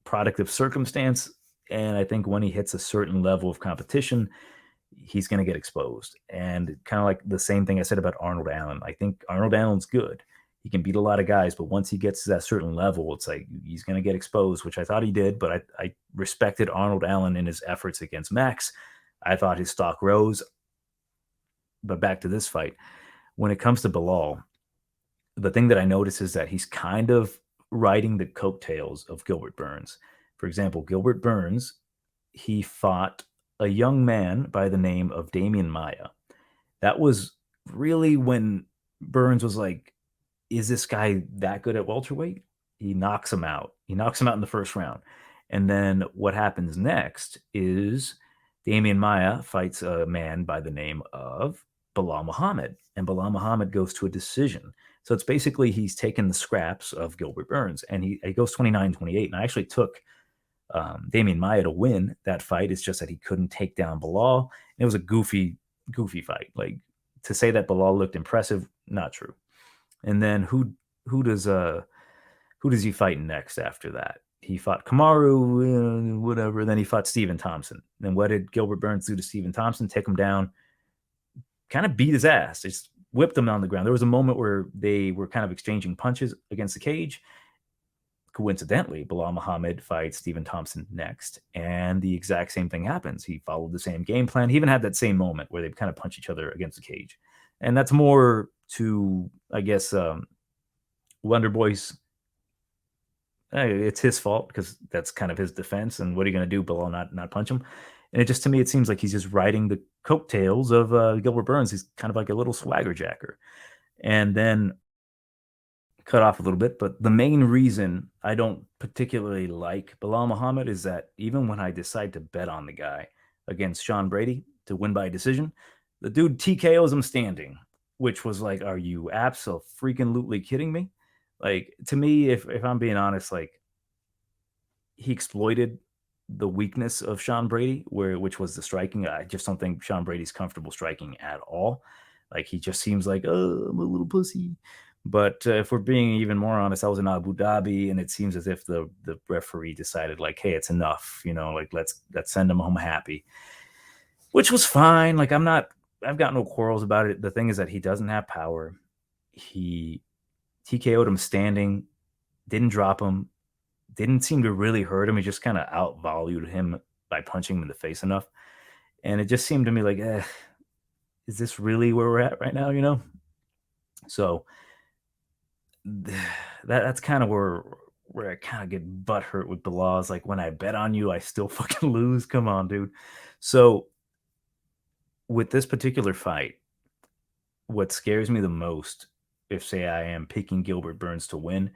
product of circumstance. And I think when he hits a certain level of competition, he's going to get exposed. And kind of like the same thing I said about Arnold Allen. I think Arnold Allen's good. He can beat a lot of guys, but once he gets to that certain level, it's like he's going to get exposed, which I thought he did. But I respected Arnold Allen in his efforts against Max. I thought his stock rose. But back to this fight. When it comes to Belal, the thing that I notice is that he's kind of riding the coattails of Gilbert Burns. For example, Gilbert Burns, he fought a young man by the name of Damian Maia. That was really when Burns was like, is this guy that good at welterweight? He knocks him out. He knocks him out in the first round. And then what happens next is Damian Maia fights a man by the name of Belal Muhammad, and Belal Muhammad goes to a decision. So it's basically he's taken the scraps of Gilbert Burns, and he goes 29-28. And I actually took Damian Maia to win that fight. It's just that he couldn't take down Belal. It was a goofy fight. Like, to say that Belal looked impressive, not true. And then who does he fight next after that? He fought Kamaru, whatever. Then he fought Stephen Thompson. Then what did Gilbert Burns do to Stephen Thompson? Take him down, kind of beat his ass, just whipped him on the ground. There was a moment where they were kind of exchanging punches against the cage. Coincidentally, Belal Muhammad fights Stephen Thompson next, and the exact same thing happens. He followed the same game plan. He even had that same moment where they kind of punch each other against the cage. And that's more to, I guess, Wonder Boy's. It's his fault because that's kind of his defense. And what are you going to do, Belal, not punch him? And it just, to me, it seems like he's just riding the coattails of Gilbert Burns. He's kind of like a little swagger jacker. And then cut off a little bit, but the main reason I don't particularly like Belal Muhammad is that even when I decide to bet on the guy against Sean Brady to win by decision, the dude TKOs him standing, which was like, are you absolutely kidding me? Like, to me, if I'm being honest, like, he exploited the weakness of Sean Brady, which was the striking. I just don't think Sean Brady's comfortable striking at all. Like, he just seems like, oh, I'm a little pussy. But if we're being even more honest, I was in Abu Dhabi, and it seems as if the referee decided, like, hey, it's enough, like, let's send him home happy, which was fine. Like, I've got no quarrels about it. The thing is that he doesn't have power. He TKO'd him standing, didn't drop him, didn't seem to really hurt him. He just kind of outvalued him by punching him in the face enough. And it just seemed to me like, is this really where we're at right now, So that's kind of where I kind of get butthurt with the laws. Like, when I bet on you, I still fucking lose. Come on, dude. So with this particular fight, what scares me the most, if say I am picking Gilbert Burns to win,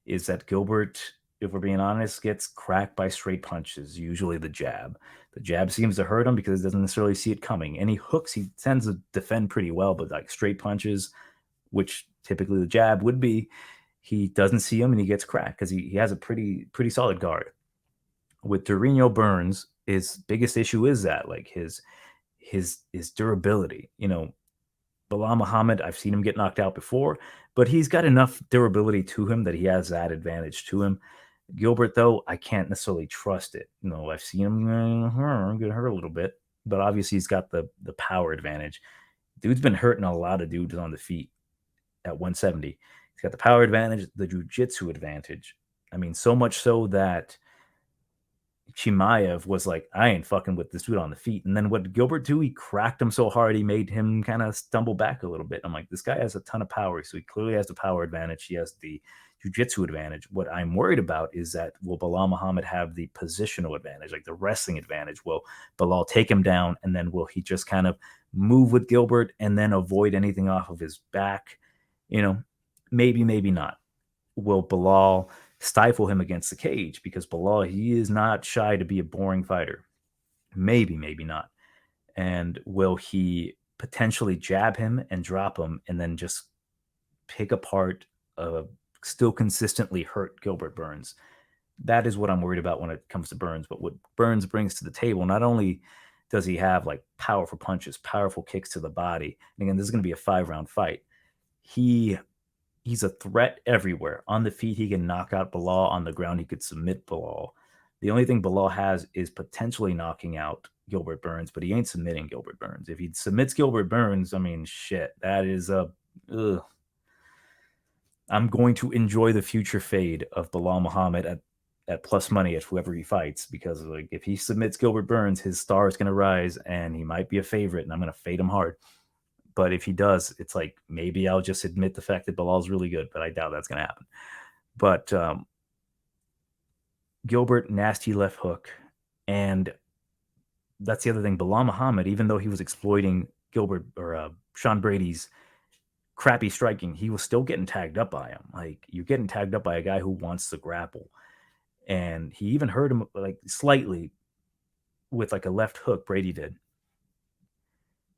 is that Gilbert, if we're being honest, gets cracked by straight punches, usually the jab. The jab seems to hurt him because he doesn't necessarily see it coming. Any hooks, he tends to defend pretty well, but like straight punches, which typically the jab would be, he doesn't see him and he gets cracked because he has a pretty solid guard. With Durinho Burns, his biggest issue is that, like, his durability. Belal Muhammad, I've seen him get knocked out before, but he's got enough durability to him that he has that advantage to him. Gilbert, though, I can't necessarily trust it. I've seen him get hurt a little bit, but obviously he's got the power advantage. Dude's been hurting a lot of dudes on the feet at 170. He's got the power advantage, the jiu-jitsu advantage. I mean, so much so that Chimaev was like, I ain't fucking with this dude on the feet. And then what did Gilbert do? He cracked him so hard, he made him kind of stumble back a little bit. I'm like, this guy has a ton of power. So he clearly has the power advantage. He has the jiu-jitsu advantage. What I'm worried about is that, will Belal Muhammad have the positional advantage, like the wrestling advantage? Will Belal take him down, and then will he just kind of move with Gilbert and then avoid anything off of his back? Maybe, maybe not. Will Belal stifle him against the cage? Because Belal, he is not shy to be a boring fighter. Maybe, maybe not. And will he potentially jab him and drop him and then just pick apart, still consistently hurt Gilbert Burns? That is what I'm worried about when it comes to Burns. But what Burns brings to the table, not only does he have like powerful punches, powerful kicks to the body, and again, this is going to be a 5-round fight. He's a threat everywhere. On the feet, he can knock out Belal. On the ground, he could submit Belal. The only thing Belal has is potentially knocking out Gilbert Burns, but he ain't submitting Gilbert Burns. If he submits Gilbert Burns, I mean, shit, that is I'm going to enjoy the future fade of Belal Muhammad at plus money at whoever he fights, because like, if he submits Gilbert Burns, his star is going to rise and he might be a favorite, and I'm going to fade him hard. But if he does, it's like, maybe I'll just admit the fact that Belal's really good, but I doubt that's going to happen. But Gilbert, nasty left hook. And that's the other thing. Belal Muhammad, even though he was exploiting Gilbert or Sean Brady's crappy striking, he was still getting tagged up by him. Like, you're getting tagged up by a guy who wants to grapple. and he even hurt him like slightly with like a left hook. Brady did.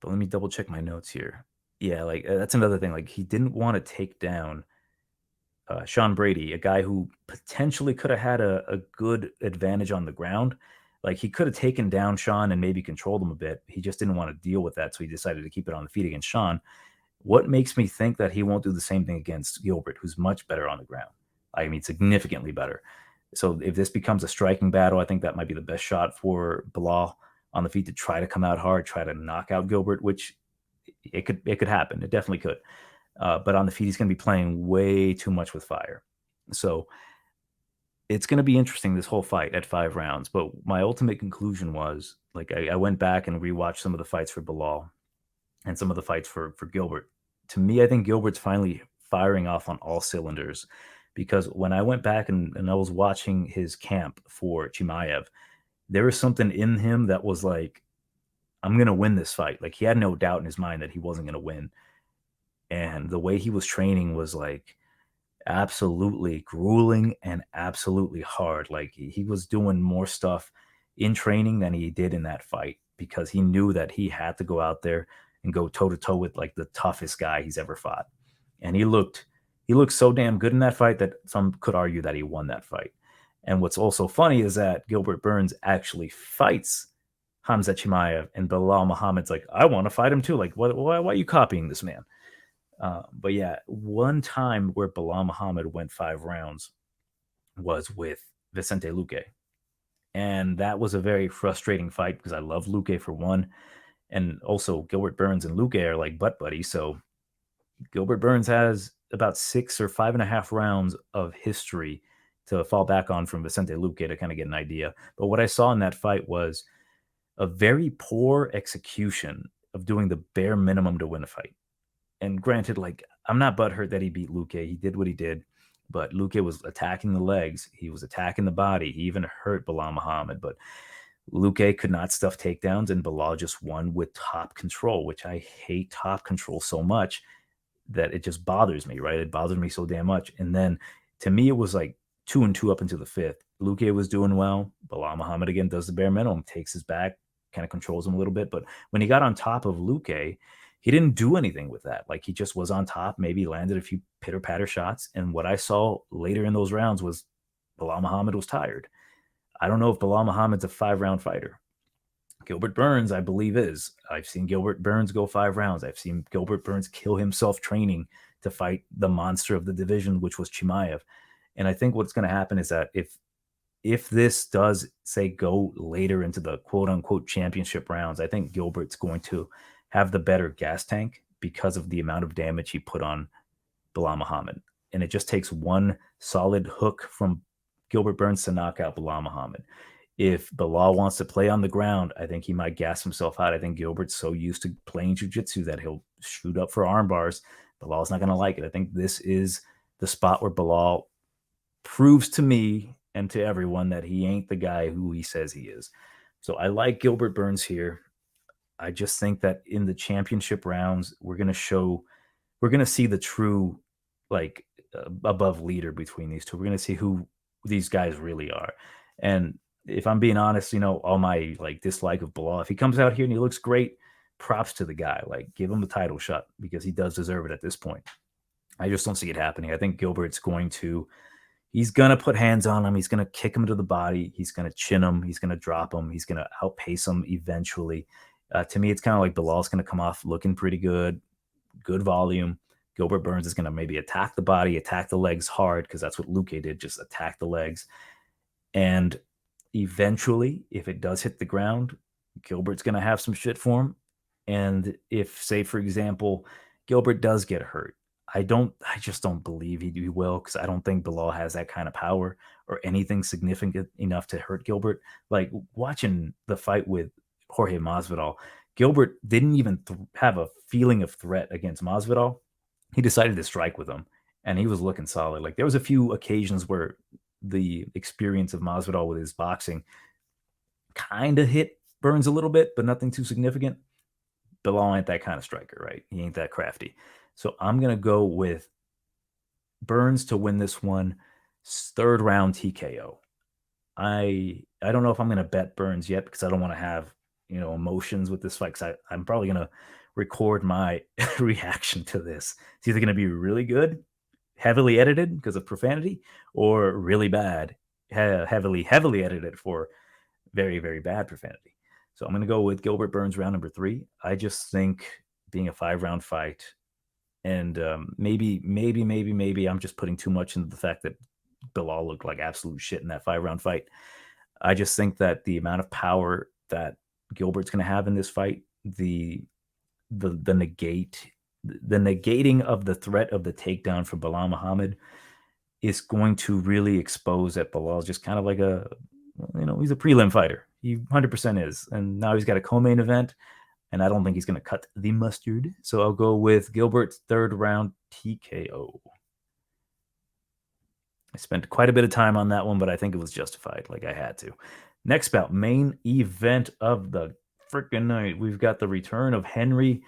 But let me double check my notes here. Yeah, like that's another thing. Like he didn't want to take down Sean Brady, a guy who potentially could have had a good advantage on the ground. Like he could have taken down Sean and maybe controlled him a bit. He just didn't want to deal with that, so he decided to keep it on the feet against Sean. What makes me think that he won't do the same thing against Gilbert, who's much better on the ground? I mean, significantly better. So if this becomes a striking battle, I think that might be the best shot for Bilal on the feet to try to come out hard, try to knock out Gilbert, which it could happen. It definitely could. But on the feet, he's going to be playing way too much with fire. So it's going to be interesting, this whole fight at 5 rounds. But my ultimate conclusion was, like, I went back and rewatched some of the fights for Bilal and some of the fights for Gilbert. To me, I think Gilbert's finally firing off on all cylinders, because when I went back and I was watching his camp for Chimaev, there was something in him that was like, I'm going to win this fight. Like he had no doubt in his mind that he wasn't going to win. And the way he was training was like absolutely grueling and absolutely hard. Like he was doing more stuff in training than he did in that fight, because he knew that he had to go out there and go toe to toe with like the toughest guy he's ever fought. And he looked so damn good in that fight that some could argue that he won that fight. And what's also funny is that Gilbert Burns actually fights Hamza Chimaev, and Bilal Muhammad's like, I want to fight him too. Like, why are you copying this man? But yeah, one time where Bilal Muhammad went 5 rounds was with Vicente Luque. And that was a very frustrating fight because I love Luque for one. And also Gilbert Burns and Luque are like butt buddies. So Gilbert Burns has about 6 or 5.5 rounds of history to fall back on from Vicente Luque to kind of get an idea. But what I saw in that fight was a very poor execution of doing the bare minimum to win a fight. And granted, like, I'm not butthurt that he beat Luque. He did what he did, but Luque was attacking the legs. He was attacking the body. He even hurt Bilal Muhammad, but Luque could not stuff takedowns, and Bilal just won with top control, which I hate top control so much that it just bothers me, right? It bothers me so damn much. And then to me, it was like 2-2 up into the 5th. Luque was doing well. Bilal Muhammad again does the bare minimum, takes his back, kind of controls him a little bit. But when he got on top of Luque, he didn't do anything with that. Like he just was on top, maybe landed a few pitter patter shots. And what I saw later in those rounds was Bilal Muhammad was tired. I don't know if Bilal Muhammad's a 5-round fighter. Gilbert Burns, I believe, is. I've seen Gilbert Burns go 5 rounds. I've seen Gilbert Burns kill himself training to fight the monster of the division, which was Chimaev. And I think what's going to happen is that if this does, say, go later into the quote-unquote championship rounds, I think Gilbert's going to have the better gas tank because of the amount of damage he put on Bilal Muhammad. And it just takes one solid hook from Gilbert Burns to knock out Bilal Muhammad. If Bilal wants to play on the ground, I think he might gas himself out. I think Gilbert's so used to playing jiu-jitsu that he'll shoot up for arm bars. Bilal's not going to like it. I think this is the spot where Bilal proves to me and to everyone that he ain't the guy who he says he is. So I like Gilbert Burns here. I just think that in the championship rounds, we're going to see the true, like, above leader between these two. We're going to see who these guys really are. And if I'm being honest, all my like dislike of Bilal, if he comes out here and he looks great, props to the guy. Like, give him the title shot because he does deserve it at this point. I just don't see it happening. I think Gilbert's he's going to put hands on him. He's going to kick him to the body. He's going to chin him. He's going to drop him. He's going to outpace him eventually. To me, it's kind of like Bilal's going to come off looking pretty good volume. Gilbert Burns is going to maybe attack the body, attack the legs hard, because that's what Luque did, just attack the legs. And eventually, if it does hit the ground, Gilbert's going to have some shit for him. And if, say, for example, Gilbert does get hurt, I just don't believe he will, because I don't think Bilal has that kind of power or anything significant enough to hurt Gilbert. Like, watching the fight with Jorge Masvidal, Gilbert didn't even have a feeling of threat against Masvidal. He decided to strike with him, and he was looking solid. Like, there was a few occasions where the experience of Masvidal with his boxing kind of hit Burns a little bit, but nothing too significant. Bilal ain't that kind of striker, right? He ain't that crafty. So I'm going to go with Burns to win this one, 3rd round TKO. I don't know if I'm going to bet Burns yet because I don't want to have emotions with this fight. Because I'm probably going to record my reaction to this. It's either going to be really good, heavily edited because of profanity, or really bad, heavily edited for very, very bad profanity. So I'm going to go with Gilbert Burns round number 3. I just think being a 5-round fight, and maybe I'm just putting too much into the fact that Bilal looked like absolute shit in that 5-round fight. I just think that the amount of power that Gilbert's going to have in this fight, the negating of the threat of the takedown from Bilal Muhammad is going to really expose that Bilal's just kind of like he's a prelim fighter. He 100% is. And now he's got a co-main event, and I don't think he's going to cut the mustard. So I'll go with Gilbert's 3rd round TKO. I spent quite a bit of time on that one, but I think it was justified. Like I had to. Next bout, main event of the freaking night. We've got the return of Henry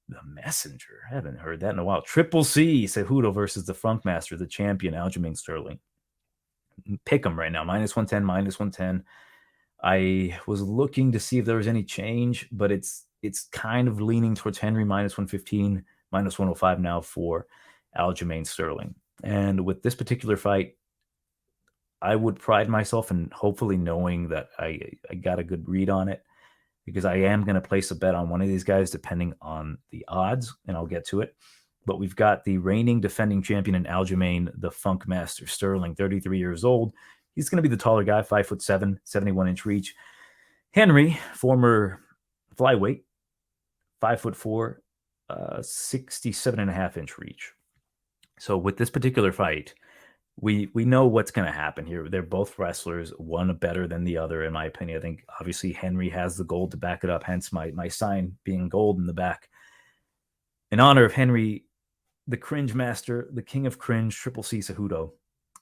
the Messenger. I haven't heard that in a while. Triple C, Cejudo versus the Funkmaster, the champion, Aljamain Sterling. Pick him right now, -110, -110. I was looking to see if there was any change, but it's kind of leaning towards Henry, -115, -105 now for Aljamain Sterling. And with this particular fight, I would pride myself in hopefully knowing that I got a good read on it, because I am going to place a bet on one of these guys depending on the odds, and I'll get to it. But we've got the reigning defending champion in Aljamain, the Funk Master Sterling, 33 years old. He's going to be the taller guy, 5'7", 71-inch reach. Henry, former flyweight, 5'4", 67.5-inch reach. So with this particular fight, we know what's going to happen here. They're both wrestlers, one better than the other, in my opinion. I think obviously Henry has the gold to back it up, hence my sign being gold in the back. In honor of Henry, the cringe master, the king of cringe, Triple C Cejudo.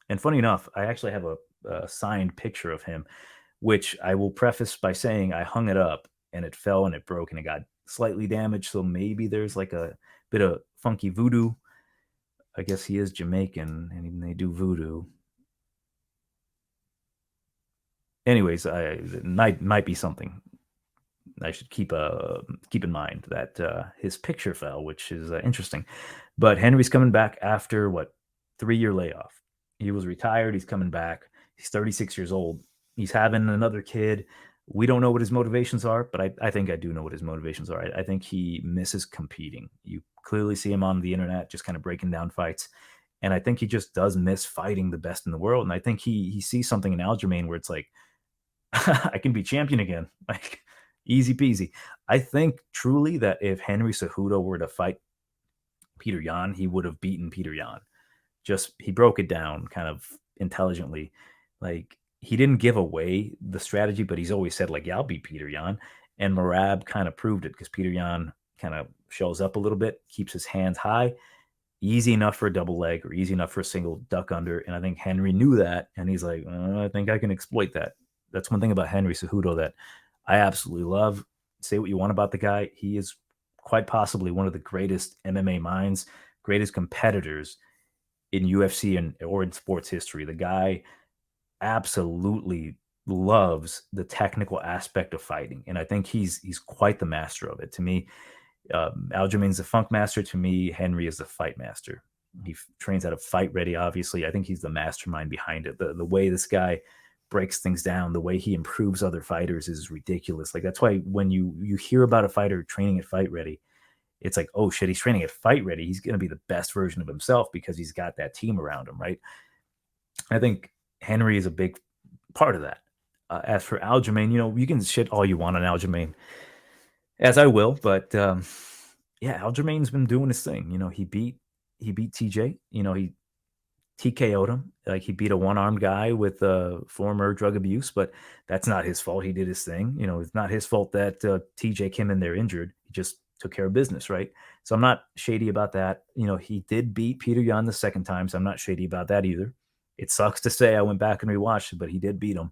And funny enough, I actually have a signed picture of him, which I will preface by saying I hung it up and it fell and it broke and it got slightly damaged. So maybe there's like a bit of funky voodoo. I guess he is Jamaican and they do voodoo. Anyways, it might be something. I should keep in mind that his picture fell, which is interesting. But Henry's coming back after 3-year layoff. He was retired. He's coming back. He's 36 years old. He's having another kid. We don't know what his motivations are, but I think I do know what his motivations are. I think he misses competing. You clearly see him on the internet just kind of breaking down fights. And I think he just does miss fighting the best in the world. And I think he sees something in Aljamain where it's like, I can be champion again. Like, easy peasy. I think truly that if Henry Cejudo were to fight Peter Yan, he would have beaten Peter Yan. Just, he broke it down kind of intelligently. Like, he didn't give away the strategy, but he's always said, like, yeah, I'll beat Peter Yan. And Merab kind of proved it because Peter Yan kind of shows up a little bit, keeps his hands high, easy enough for a double leg or easy enough for a single duck under. And I think Henry knew that. And he's like, I think I can exploit that. That's one thing about Henry Cejudo that I absolutely love. Say what you want about the guy. He is quite possibly one of the greatest MMA minds, greatest competitors in UFC or in sports history. The guy absolutely loves the technical aspect of fighting. And I think he's quite the master of it. To me, Aljamain's the funk master. To me, Henry is the fight master. He trains out of Fight Ready, obviously. I think he's the mastermind behind it. The way this guy breaks things down, the way he improves other fighters is ridiculous. Like, that's why when you hear about a fighter training at Fight Ready, it's like, oh shit, he's training at Fight Ready. He's going to be the best version of himself because he's got that team around him, right? I think Henry is a big part of that. As for Aljamain, you can shit all you want on Aljamain, as I will, but yeah, Aljamain's been doing his thing. He beat TJ. He TKO'd him. Like, he beat a one-armed guy with former drug abuse, but that's not his fault. He did his thing. It's not his fault that TJ came in there injured. He just took care of business, right? So I'm not shady about that. He did beat Peter Yan the second time, so I'm not shady about that either. It sucks to say. I went back and rewatched it, but he did beat him.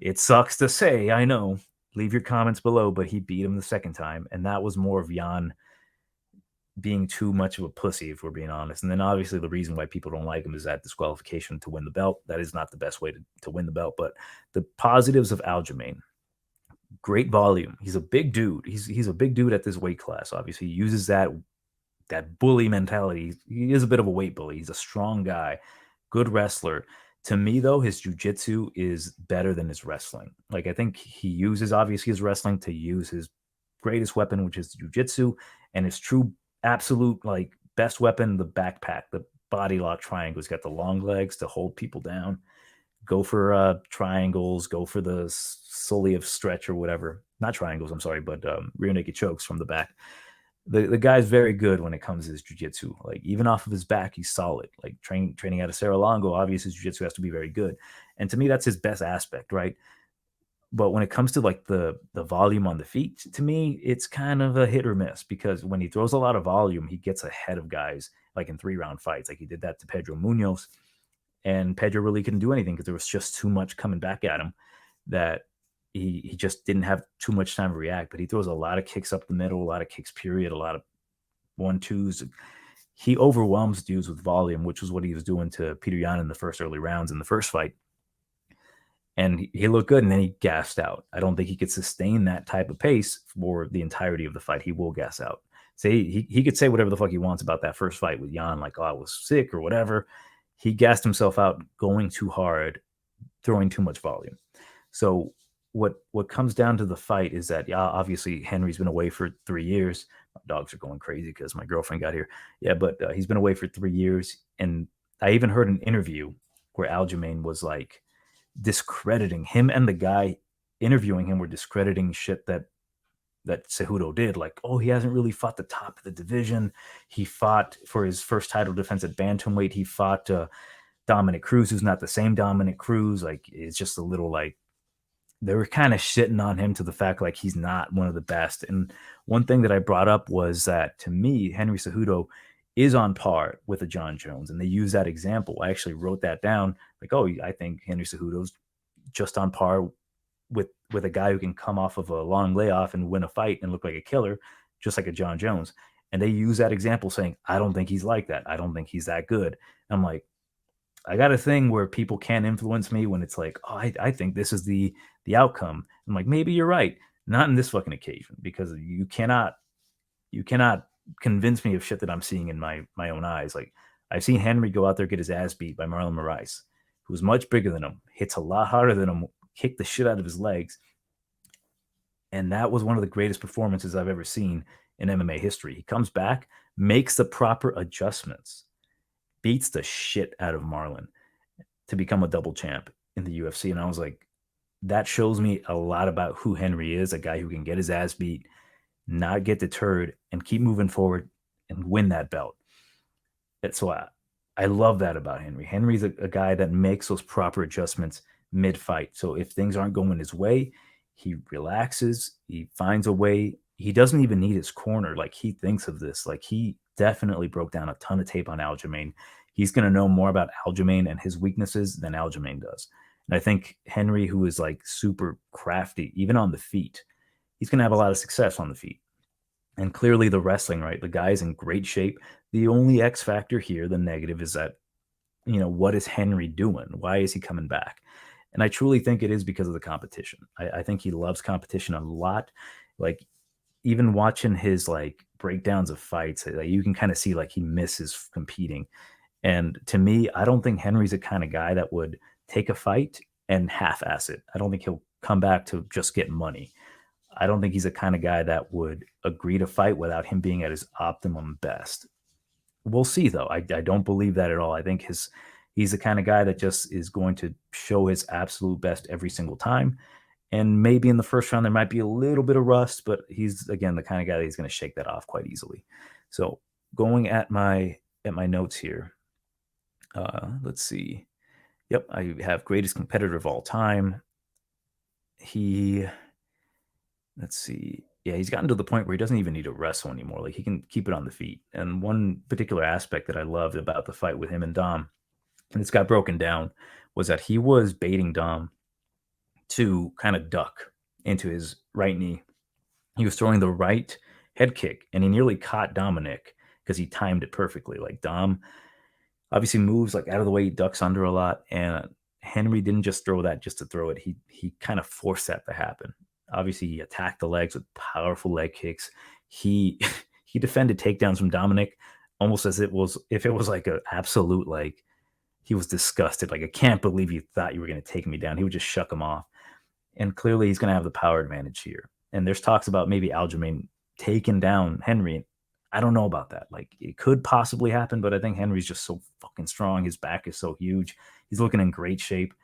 It sucks to say, I know. Leave your comments below, but he beat him the second time, and that was more of Yan being too much of a pussy, if we're being honest. And then obviously the reason why people don't like him is that disqualification to win the belt. That is not the best way to win the belt. But the positives of Aljamain: great volume. He's a big dude. He's a big dude at this weight class. Obviously, he uses that bully mentality. He is a bit of a weight bully. He's a strong guy, good wrestler. To me, though, his jiu-jitsu is better than his wrestling. Like, I think he uses, obviously, his wrestling to use his greatest weapon, which is jiu-jitsu, and his true, absolute, like, best weapon, the backpack, the body lock triangle. He's got the long legs to hold people down. Go for triangles, go for the Soleil stretch or whatever. Not triangles, I'm sorry, but rear naked chokes from the back. The guy's very good when it comes to his jiu-jitsu. Like, even off of his back, he's solid. Like, training out of Serra-Longo, obviously his jiu-jitsu has to be very good. And to me, that's his best aspect, right? But when it comes to like the volume on the feet, to me, it's kind of a hit or miss, because when he throws a lot of volume, he gets ahead of guys like in 3-round fights. Like he did that to Pedro Munoz, and Pedro really couldn't do anything because there was just too much coming back at him that he just didn't have too much time to react. But he throws a lot of kicks up the middle, a lot of kicks, period, a lot of 1-2s. He overwhelms dudes with volume, which was what he was doing to Peter Yan in the first early rounds in the first fight. And he looked good, and then he gassed out. I don't think he could sustain that type of pace for the entirety of the fight. He will gas out. Say he could say whatever the fuck he wants about that first fight with Yan, like, oh, I was sick or whatever. He gassed himself out going too hard, throwing too much volume. So what comes down to the fight is that, yeah, obviously Henry's been away for 3 years. My dogs are going crazy because my girlfriend got here. Yeah, but he's been away for 3 years. And I even heard an interview where Aljamain was like discrediting him, and the guy interviewing him were discrediting shit that Cejudo did. Like, oh, he hasn't really fought the top of the division. He fought for his first title defense at bantamweight. He fought Dominic Cruz, who's not the same Dominic Cruz. Like, it's just a little like they were kind of shitting on him to the fact like he's not one of the best. And one thing that I brought up was that, to me, Henry Cejudo is on par with a John Jones, and they use that example. I actually wrote that down. Like, oh, I think Henry Cejudo's just on par with a guy who can come off of a long layoff and win a fight and look like a killer, just like a John Jones. And they use that example saying, I don't think he's like that. I don't think he's that good. And I'm like, I got a thing where people can't influence me when it's like, oh, I think this is the outcome. I'm like, maybe you're right. Not in this fucking occasion, because you cannot convince me of shit that I'm seeing in my own eyes. Like, I've seen Henry go out there, get his ass beat by Marlon Moraes, who's much bigger than him, hits a lot harder than him, kick the shit out of his legs. And that was one of the greatest performances I've ever seen in MMA history. He comes back, makes the proper adjustments, beats the shit out of Marlon to become a double champ in the UFC. And I was like, that shows me a lot about who Henry is, a guy who can get his ass beat, not get deterred, and keep moving forward and win that belt. And so I love that about Henry. Henry's a guy that makes those proper adjustments mid-fight. So if things aren't going his way, he relaxes, he finds a way. He doesn't even need his corner. Like, he thinks of this. Like, he definitely broke down a ton of tape on Aljamain. He's going to know more about Aljamain and his weaknesses than Aljamain does. And I think Henry, who is like super crafty, even on the feet, he's going to have a lot of success on the feet. And clearly the wrestling, right? The guy's in great shape. The only X factor here, the negative, is that, what is Henry doing? Why is he coming back? And I truly think it is because of the competition. I think he loves competition a lot. Like, even watching his like breakdowns of fights, like, you can kind of see like he misses competing. And to me, I don't think Henry's the kind of guy that would take a fight and half-ass it. I don't think he'll come back to just get money. I don't think he's the kind of guy that would agree to fight without him being at his optimum best. We'll see, though. I don't believe that at all. I think he's the kind of guy that just is going to show his absolute best every single time. And maybe in the first round, there might be a little bit of rust, but he's, again, the kind of guy that he's going to shake that off quite easily. So going at my notes here, let's see. Yep, I have greatest competitor of all time. Let's see. Yeah, he's gotten to the point where he doesn't even need to wrestle anymore. Like, he can keep it on the feet. And one particular aspect that I loved about the fight with him and Dom, and this got broken down, was that he was baiting Dom to kind of duck into his right knee. He was throwing the right head kick, and he nearly caught Dominic because he timed it perfectly. Like Dom obviously moves like out of the way, he ducks under a lot, and Henry didn't just throw that just to throw it. He kind of forced that to happen. Obviously, he attacked the legs with powerful leg kicks. He he defended takedowns from Dominic almost as it was if it was like an absolute like he was disgusted. Like, I can't believe you thought you were going to take me down. He would just shuck him off. And clearly he's going to have the power advantage here. And there's talks about maybe Aljamain taking down Henry. I don't know about that. Like, it could possibly happen, but I think Henry's just so fucking strong. His back is so huge. He's looking in great shape.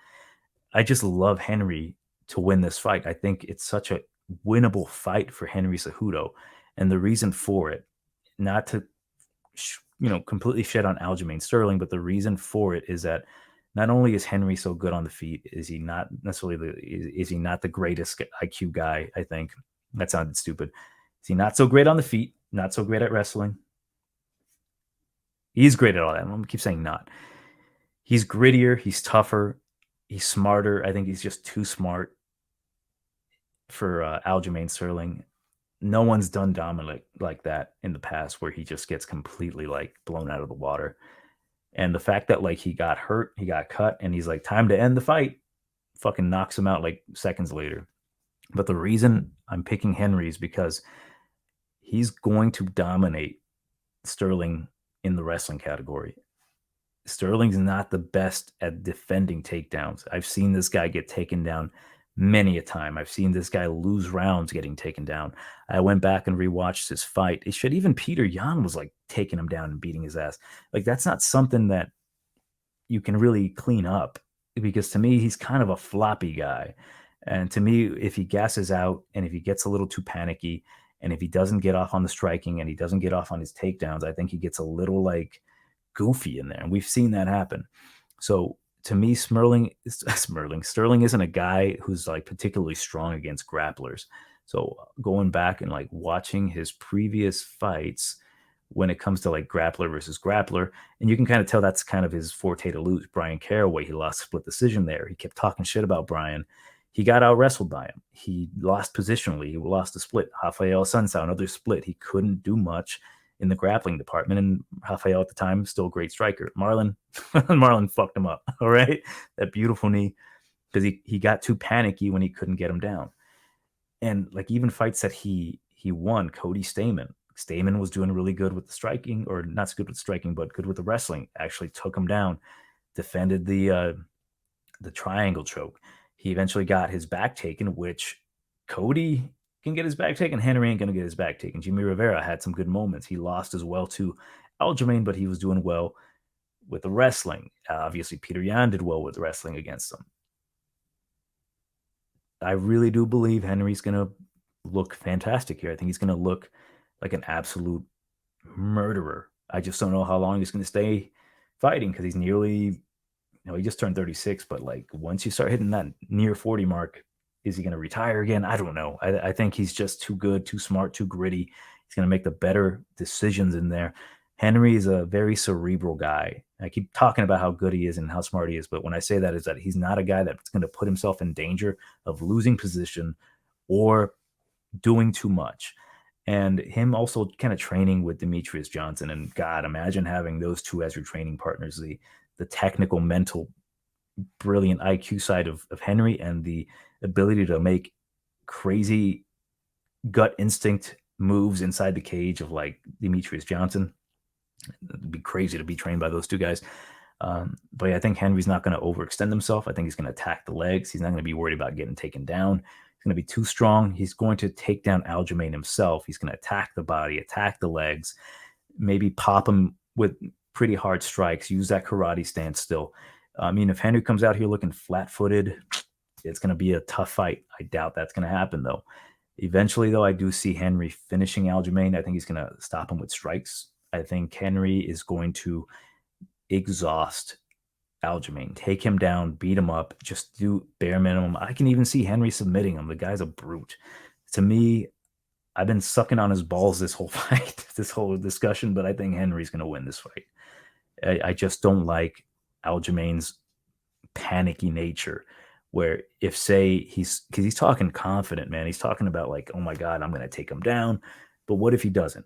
I just love Henry to win this fight. I think it's such a winnable fight for Henry Cejudo. And the reason for it, not to completely shed on Aljamain Sterling, but the reason for it is that not only is Henry so good on the feet, is he not necessarily is he not the greatest IQ guy? I think that sounded stupid. Is he not so great on the feet? Not so great at wrestling? He's great at all that. I'm gonna keep saying not. He's grittier. He's tougher. He's smarter. I think he's just too smart for Aljamain Sterling. No one's done Dominic like that in the past, where he just gets completely like blown out of the water. And the fact that like he got hurt, he got cut, and he's like, time to end the fight, fucking knocks him out like seconds later. But the reason I'm picking Henry is because he's going to dominate Sterling in the wrestling category. Sterling's not the best at defending takedowns. I've seen this guy get taken down many a time. I've seen this guy lose rounds getting taken down. I went back and rewatched his fight. It should even Peter Yan was like taking him down and beating his ass. Like, that's not something that you can really clean up, because to me, he's kind of a floppy guy. And to me, if he gasses out and if he gets a little too panicky and if he doesn't get off on the striking and he doesn't get off on his takedowns, I think he gets a little like goofy in there. And we've seen that happen. So to me, Sterling isn't a guy who's like particularly strong against grapplers. So going back and like watching his previous fights when it comes to like grappler versus grappler, and you can kind of tell that's kind of his forte to lose. Brian Caraway, he lost split decision there. He kept talking shit about Brian. He got out wrestled by him. He lost positionally. He lost a split. Rafael Sunsao, another split. He couldn't do much in the grappling department. And Rafael at the time, still a great striker. Marlon fucked him up. All right. That beautiful knee, because he got too panicky when he couldn't get him down. And like even fights that he won, Cody Stamen was doing really good with the striking, or not so good with striking, but good with the wrestling. Actually took him down, defended the triangle choke. He eventually got his back taken, which Cody can get his back taken. Henry ain't going to get his back taken. Jimmy Rivera had some good moments. He lost as well to Aljamain, but he was doing well with the wrestling. Obviously, Peter Yan did well with the wrestling against him. I really do believe Henry's going to look fantastic here. I think he's going to look like an absolute murderer. I just don't know how long he's going to stay fighting, because he's nearly, he just turned 36, but like once you start hitting that near 40 mark, is he going to retire again? I don't know. I think he's just too good, too smart, too gritty. He's going to make the better decisions in there. Henry is a very cerebral guy. I keep talking about how good he is and how smart he is, but when I say that, is that he's not a guy that's going to put himself in danger of losing position or doing too much. And him also kind of training with Demetrius Johnson. And God, imagine having those two as your training partners, the technical, mental, brilliant IQ side of Henry, and the ability to make crazy gut instinct moves inside the cage of like Demetrius Johnson. It'd be crazy to be trained by those two guys. But yeah, I think Henry's not going to overextend himself. I think he's going to attack the legs. He's not going to be worried about getting taken down. He's going to be too strong. He's going to take down Aljamain himself. He's going to attack the body, attack the legs, maybe pop him with pretty hard strikes, use that karate stance still. I mean, if Henry comes out here looking flat-footed, it's going to be a tough fight. I doubt that's going to happen, though. Eventually, though, I do see Henry finishing Aljamain. I think he's going to stop him with strikes. I think Henry is going to exhaust Aljamain, take him down, beat him up, just do bare minimum. I can even see Henry submitting him. The guy's a brute. To me, I've been sucking on his balls this whole fight, this whole discussion, but I think Henry's going to win this fight. I just don't like Aljamain's panicky nature, where if, say, because he's talking confident, man. He's talking about like, oh my God, I'm going to take him down. But what if he doesn't?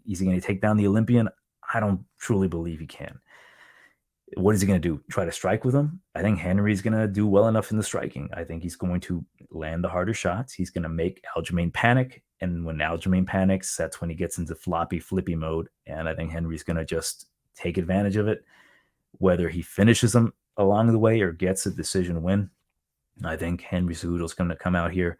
Is he going to take down the Olympian? I don't truly believe he can. What is he going to do? Try to strike with him? I think Henry's going to do well enough in the striking. I think he's going to land the harder shots. He's going to make Aljamain panic. And when Aljamain panics, that's when he gets into floppy, flippy mode. And I think Henry's going to just take advantage of it. Whether he finishes him along the way or gets a decision win, I think Henry Cejudo's going to come out here.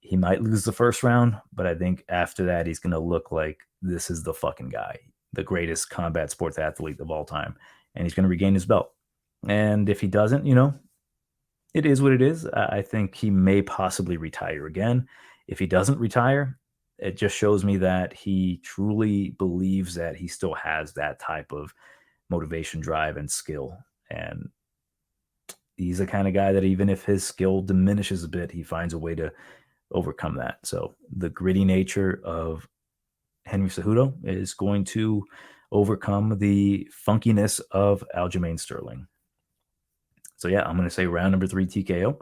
He might lose the first round, but I think after that, he's going to look like this is the fucking guy, the greatest combat sports athlete of all time. And he's going to regain his belt. And if he doesn't, it is what it is. I think he may possibly retire again. If he doesn't retire, it just shows me that he truly believes that he still has that type of motivation, drive, and skill. And he's the kind of guy that even if his skill diminishes a bit, he finds a way to overcome that. So the gritty nature of Henry Cejudo is going to overcome the funkiness of Aljamain Sterling. So yeah, I'm going to say round number 3 TKO.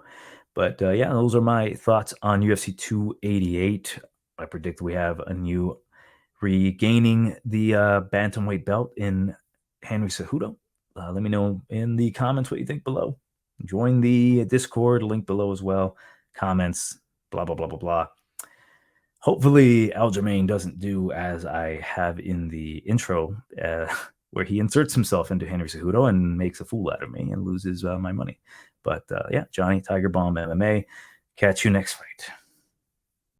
But yeah, those are my thoughts on UFC 288. I predict we have a new regaining the bantamweight belt in Henry Cejudo. Let me know in the comments what you think below. Join the Discord, link below as well. Comments, blah, blah, blah, blah, blah. Hopefully Aljamain doesn't do as I have in the intro, where he inserts himself into Henry Cejudo and makes a fool out of me and loses my money. But yeah, Johnny Tiger Bomb MMA. Catch you next fight.